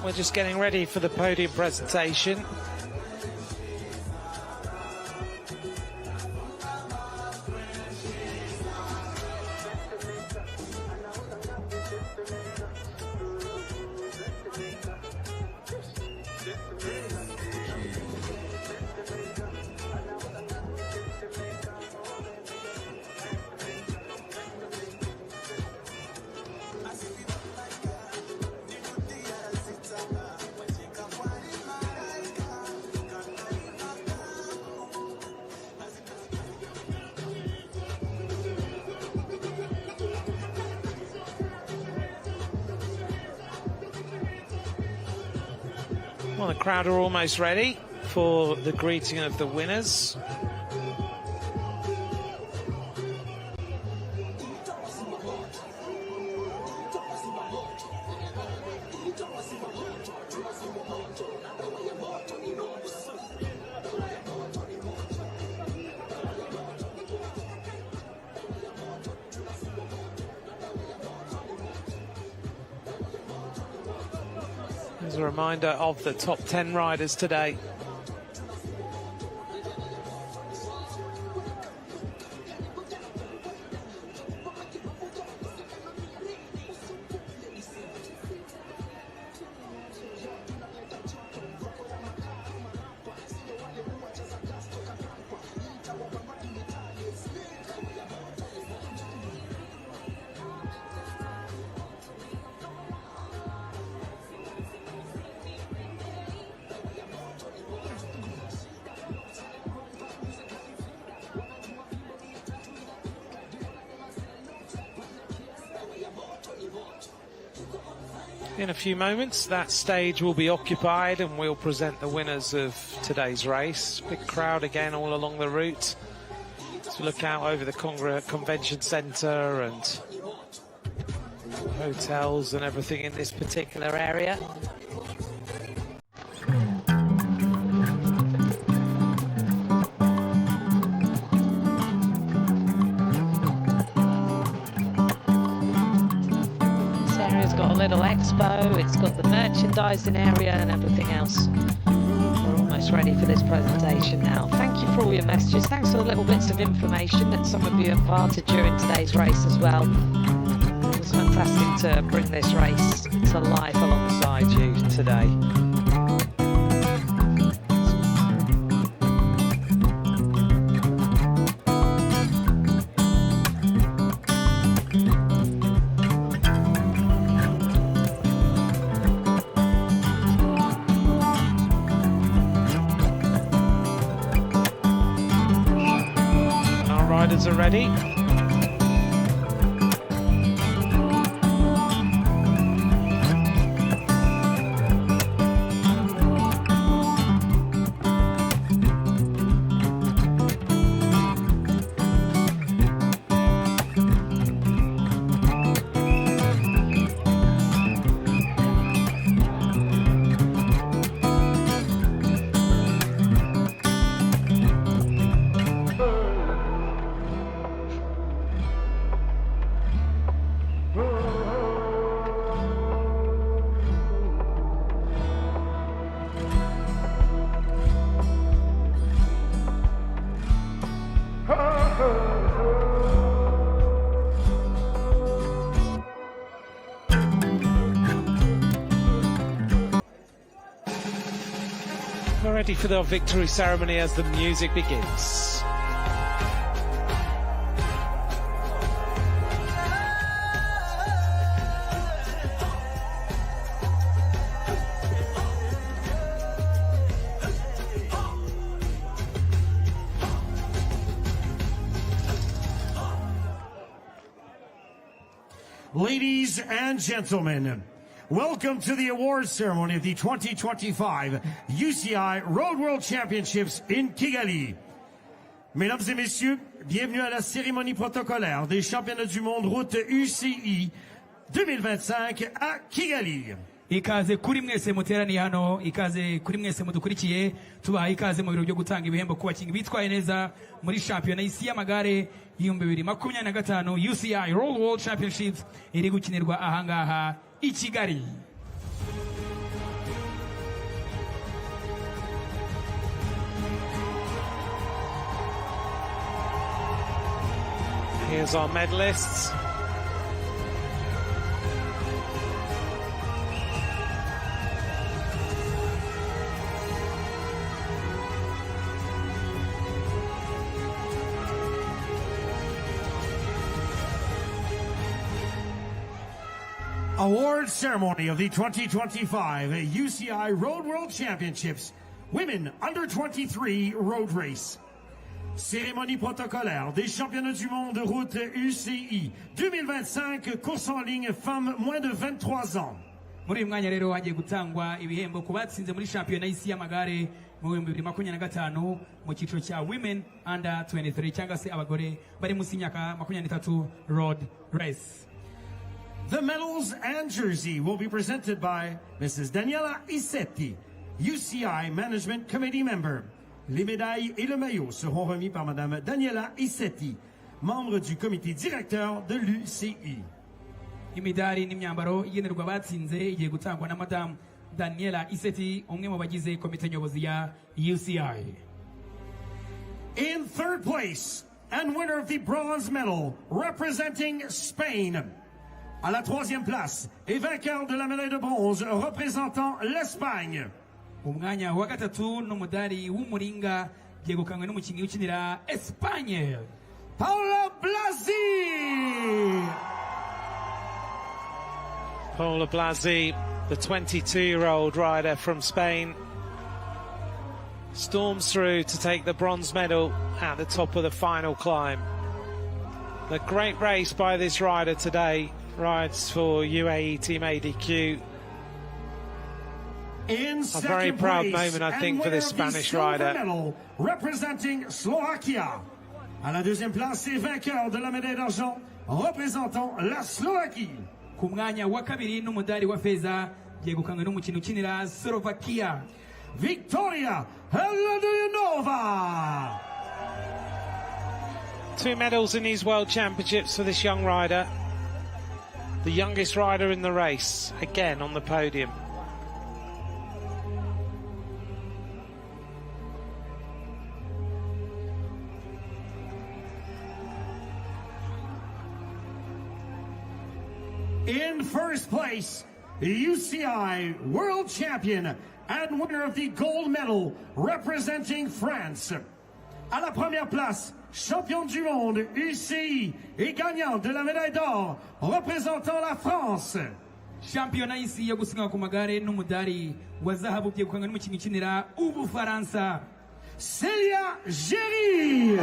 We're just getting ready for the podium presentation. Well, the crowd are almost ready for the greeting of the winners. As a reminder of the top 10 riders today. In a few moments, that stage will be occupied and we'll present the winners of today's race. Big crowd again all along the route. To look out over the convention centre and hotels and everything in this particular area. Little expo, it's got the merchandising area and everything else. We're almost ready for this presentation now. Thank you for all your messages. Thanks for the little bits of information that some of you imparted during today's race as well. It was fantastic to bring this race to life alongside you today. Are ready. ready for the victory ceremony as the music begins. Ladies and gentlemen, welcome to the awards ceremony of the 2025 UCI Road World Championships in Kigali. Mesdames et messieurs, bienvenue à la cérémonie protocolaire des championnats du monde route UCI 2025 à Kigali. Ikaze kuri mwese muteraniye hano, ikaze kuri mwese mudukurikiye, tubaha ikaze mu biro byo gutanga ibihembo ku bakinnyi bitwaye neza muri shampiyona y'isi y'amagare y'ibihumbi 2025 UCI Road World Championships iri gukinirwa ahangaha i Kigali. Here's our medalists. Award ceremony of the 2025 UCI Road World Championships Women Under 23 Road Race. Cérémonie protocolaire des championnats du monde de route UCI 2025 course en ligne femmes moins de 23 ans. Muri uyu mwanya rero hagiye gutangwa ibihembo ku batsinze muri shampiyona y'isi y'amagare mu 2025 mu cyiciro cya Women Under 23 cyangwa se abagore bari munsi y'imyaka 23 Road Race. The medals and jersey will be presented by Mrs. Daniela Isetti, UCI Management Committee member. Les médailles et le maillot seront remis par Madame Daniela Isetti, membre du comité directeur de l'UCI. Imidari n'imyambaro igenerwa batsinze igiye gutangwa na Madame Daniela Isetti, umwe mu bagize komite nyobozi ya UCI. In third place and winner of the bronze medal representing Spain. À la troisième place et vainqueur de la médaille de bronze représentant l'Espagne. Umwanya wa gatatu n'umudari w'umuringa byegukanywe n'umukinnyi ukinira Espagne. Paula Blasi! Paula Blasi, the 22-year-old rider from Spain, storms through to take the bronze medal at the top of the final climb. A great race by this rider today. Rides for UAE Team ADQ. A very proud moment, I think, for this Spanish rider. Representing Slovakia. À la deuxième place, et vainqueur de la médaille d'argent représentant la Slovaquie. Ku mwanya wa kabiri n'umudari wa feza byegukanywe n'umukinnyi ukinira Slovakia. Victoria Helladinova. 2 medals in these World Championships for this young rider. The youngest rider in the race, again on the podium. In first place, UCI World Champion and winner of the gold medal representing France. À la première place, champion du monde UCI et gagnant de la médaille d'or représentant la France. Shampiyona y'isi yo gusiganwa ku magare n'umudari wa zahabu byegukanywe n'umukinnyi ukinira Ubufaransa. Célia Géry.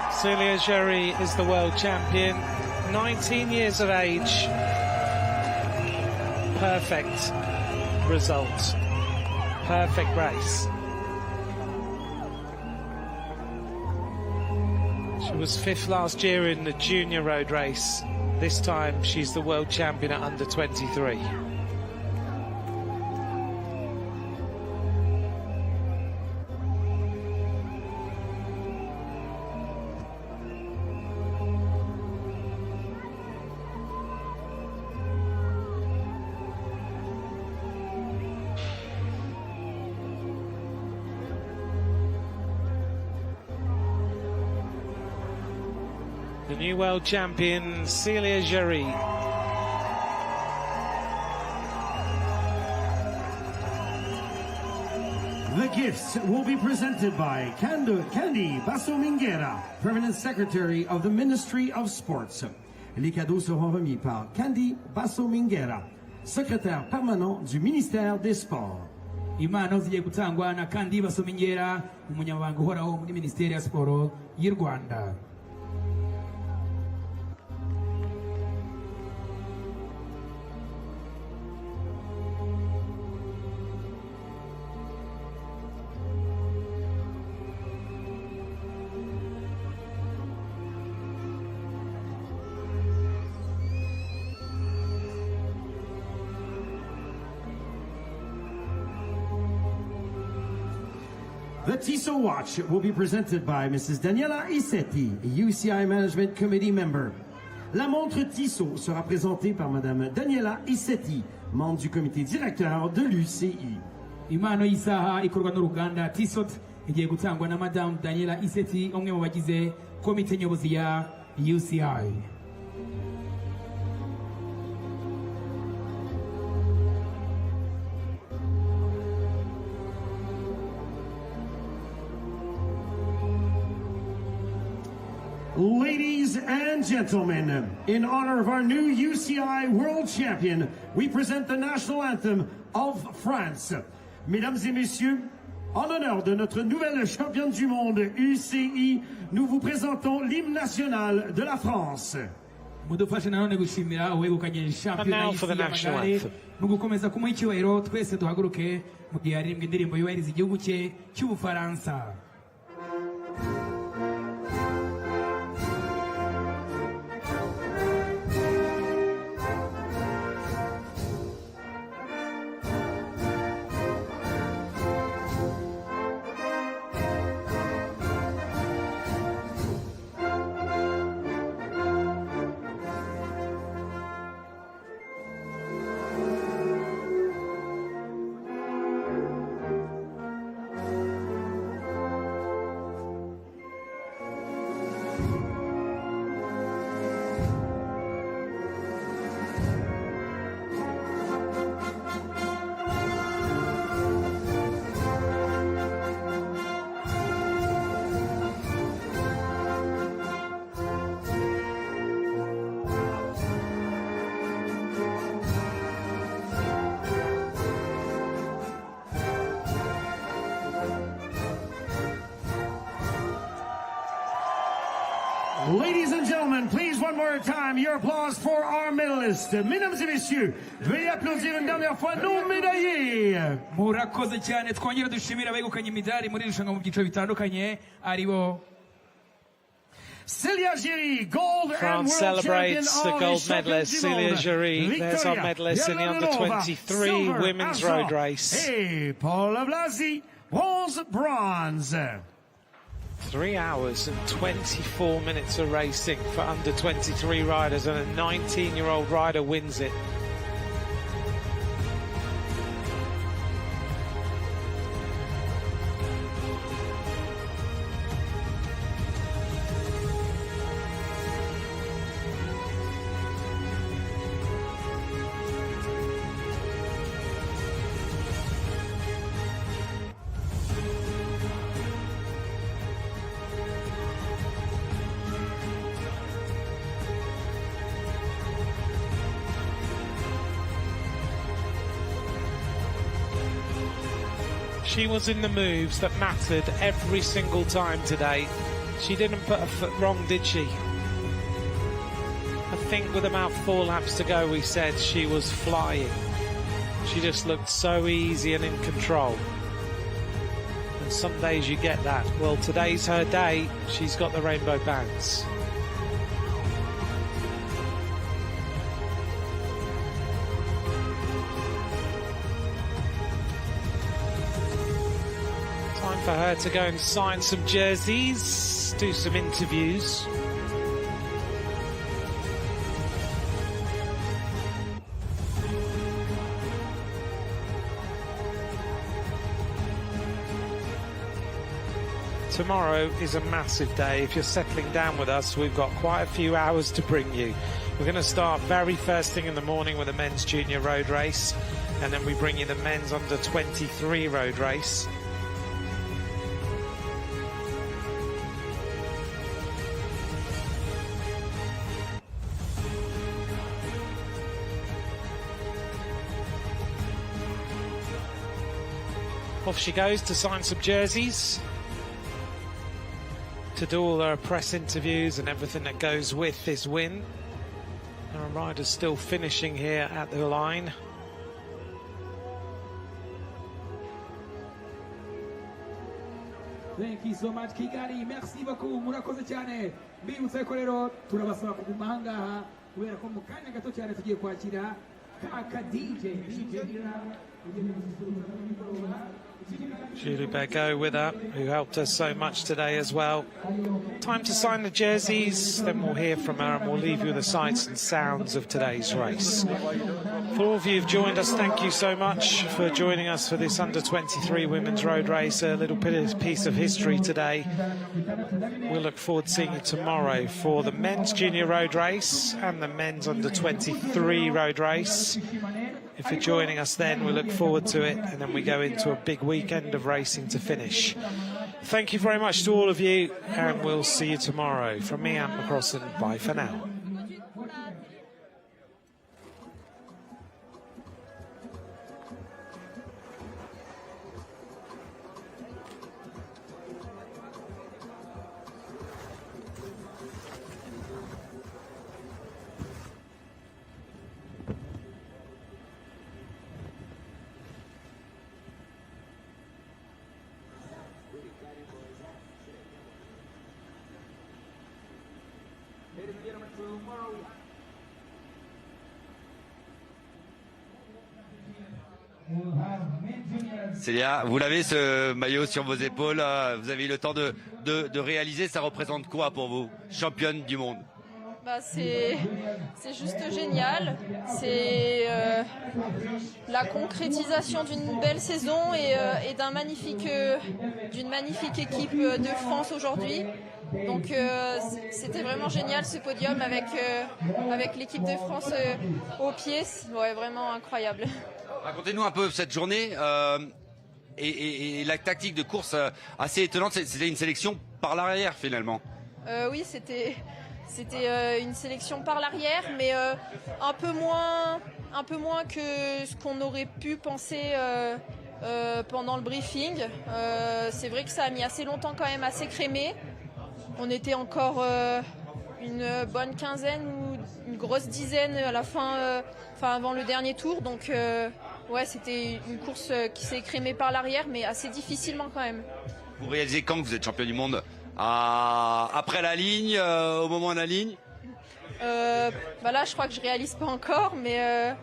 Célia Géry is the world champion, 19 years of age. Perfect result. Perfect race. She was 5th last year in the junior road race. This time she's the world champion at under 23. The new world champion, Célia Géry. The gifts will be presented by Candy Basomingera, Permanent Secretary of the Ministry of Sports. Les cadeaux seront remis par Candy Basomingera, secrétaire permanent du ministère des Sports. Impano zigiye gutangwa na Kandi Basomingera, umunyamabanga uhoraho muri Minisiteri ya Siporo y'u Rwanda. The Tissot watch will be presented by Mrs. Daniela Isetti, UCI Management Committee member. La montre Tissot sera présentée par Madame Daniela Isetti, membre du comité directeur de l'UCI. Impano y'isaha ikorwa n'uruganda Tissot igiye gutangwa na Madame Daniela Isetti, umwe mu bagize komite nyobozi ya UCI. Ladies and gentlemen, in honor of our new UCI World Champion, we present the national anthem of France. Mesdames et messieurs, en honneur de notre nouvelle championne du monde UCI, nous vous présentons l'hymne national de la France. Mudufashe nanone gushimira uwegukanye shampiyona y'isi y'amagare mu gukomeza kumuha icyubahiro twese duhaguruke mu gihe haririmbwa indirimbo yubahiriza igihugu cye cy'Ubufaransa. Ladies and gentlemen, please one more time, your applause for our medalists. Mesdames et messieurs, veuillez applaudir une dernière fois nos médaillés. Murakoze cyane, twongera dushimira abegukanye imidari muri irushanwa mu byiciro bitandukanye aribo Celia Giry, gold France and world celebrates the gold medalist, Celia Giry. There's our medalist in the under-23 women's road race. Hey, Paula Blasi, bronze. 3 hours and 24 minutes of racing for under-23 riders, and a 19-year-old rider wins it. She was in the moves that mattered every single time today. She didn't put a foot wrong, did she? I think with about 4 laps to go, we said she was flying. She just looked so easy and in control. And some days you get that. Well, today's her day. She's got the rainbow bands. For her to go and sign some jerseys, do some interviews. Tomorrow is a massive day. If you're settling down with us, we've got quite a few hours to bring you. We're going to start very first thing in the morning with the men's junior road race, and then we bring you the men's under-23 road race. Off she goes to sign some jerseys, to do all her press interviews and everything that goes with this win. Our rider's still finishing here at the line. Thank you so much, Kigali. Merci beaucoup. Murakoze cyane. Mbibutsa ko rero turabasaba kuguma aha ngaha kubera ko mu kanya gato cyane tugiye kwakira kaka DJ. Julie Bergo with her, who helped us so much today as well. Time to sign the jerseys, then we'll hear from her and we'll leave you with the sights and sounds of today's race. For all of you who've joined us, thank you so much for joining us for this under-23 women's road race. A little piece of history today. We'll look forward to seeing you tomorrow for the men's junior road race and the men's under-23 road race. If you're joining us then, we look forward to it, and then we go into a big weekend of racing to finish. Thank you very much to all of you, and we'll see you tomorrow. From me, Ant McCrossan, bye for now. Célia, vous l'avez ce maillot sur vos épaules, vous avez eu le temps de réaliser, ça représente quoi pour vous, championne du monde? C'est juste génial, c'est la concrétisation d'une belle saison et d'une magnifique équipe de France aujourd'hui. Donc c'était vraiment génial ce podium avec l'équipe de France au pied, ouais, vraiment incroyable. Racontez-nous un peu cette journée et la tactique de course assez étonnante, c'était une sélection par l'arrière finalement. Oui, c'était une sélection par l'arrière, mais un peu moins que ce qu'on aurait pu penser pendant le briefing. C'est vrai que ça a mis assez longtemps quand même à s'écrémer. On était encore une bonne quinzaine ou une grosse dizaine à la fin, avant le dernier tour. Donc ouais, c'était une course qui s'est écrémée par l'arrière, mais assez difficilement quand même. Vous réalisez quand que vous êtes champion du monde? Après la ligne, au moment de la ligne? Là, je crois que je réalise pas encore, mais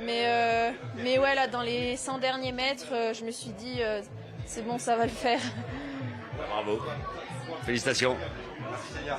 ouais, là, dans les 100 derniers mètres, je me suis dit, c'est bon, ça va le faire. Bravo. Félicitations. Merci, Célia.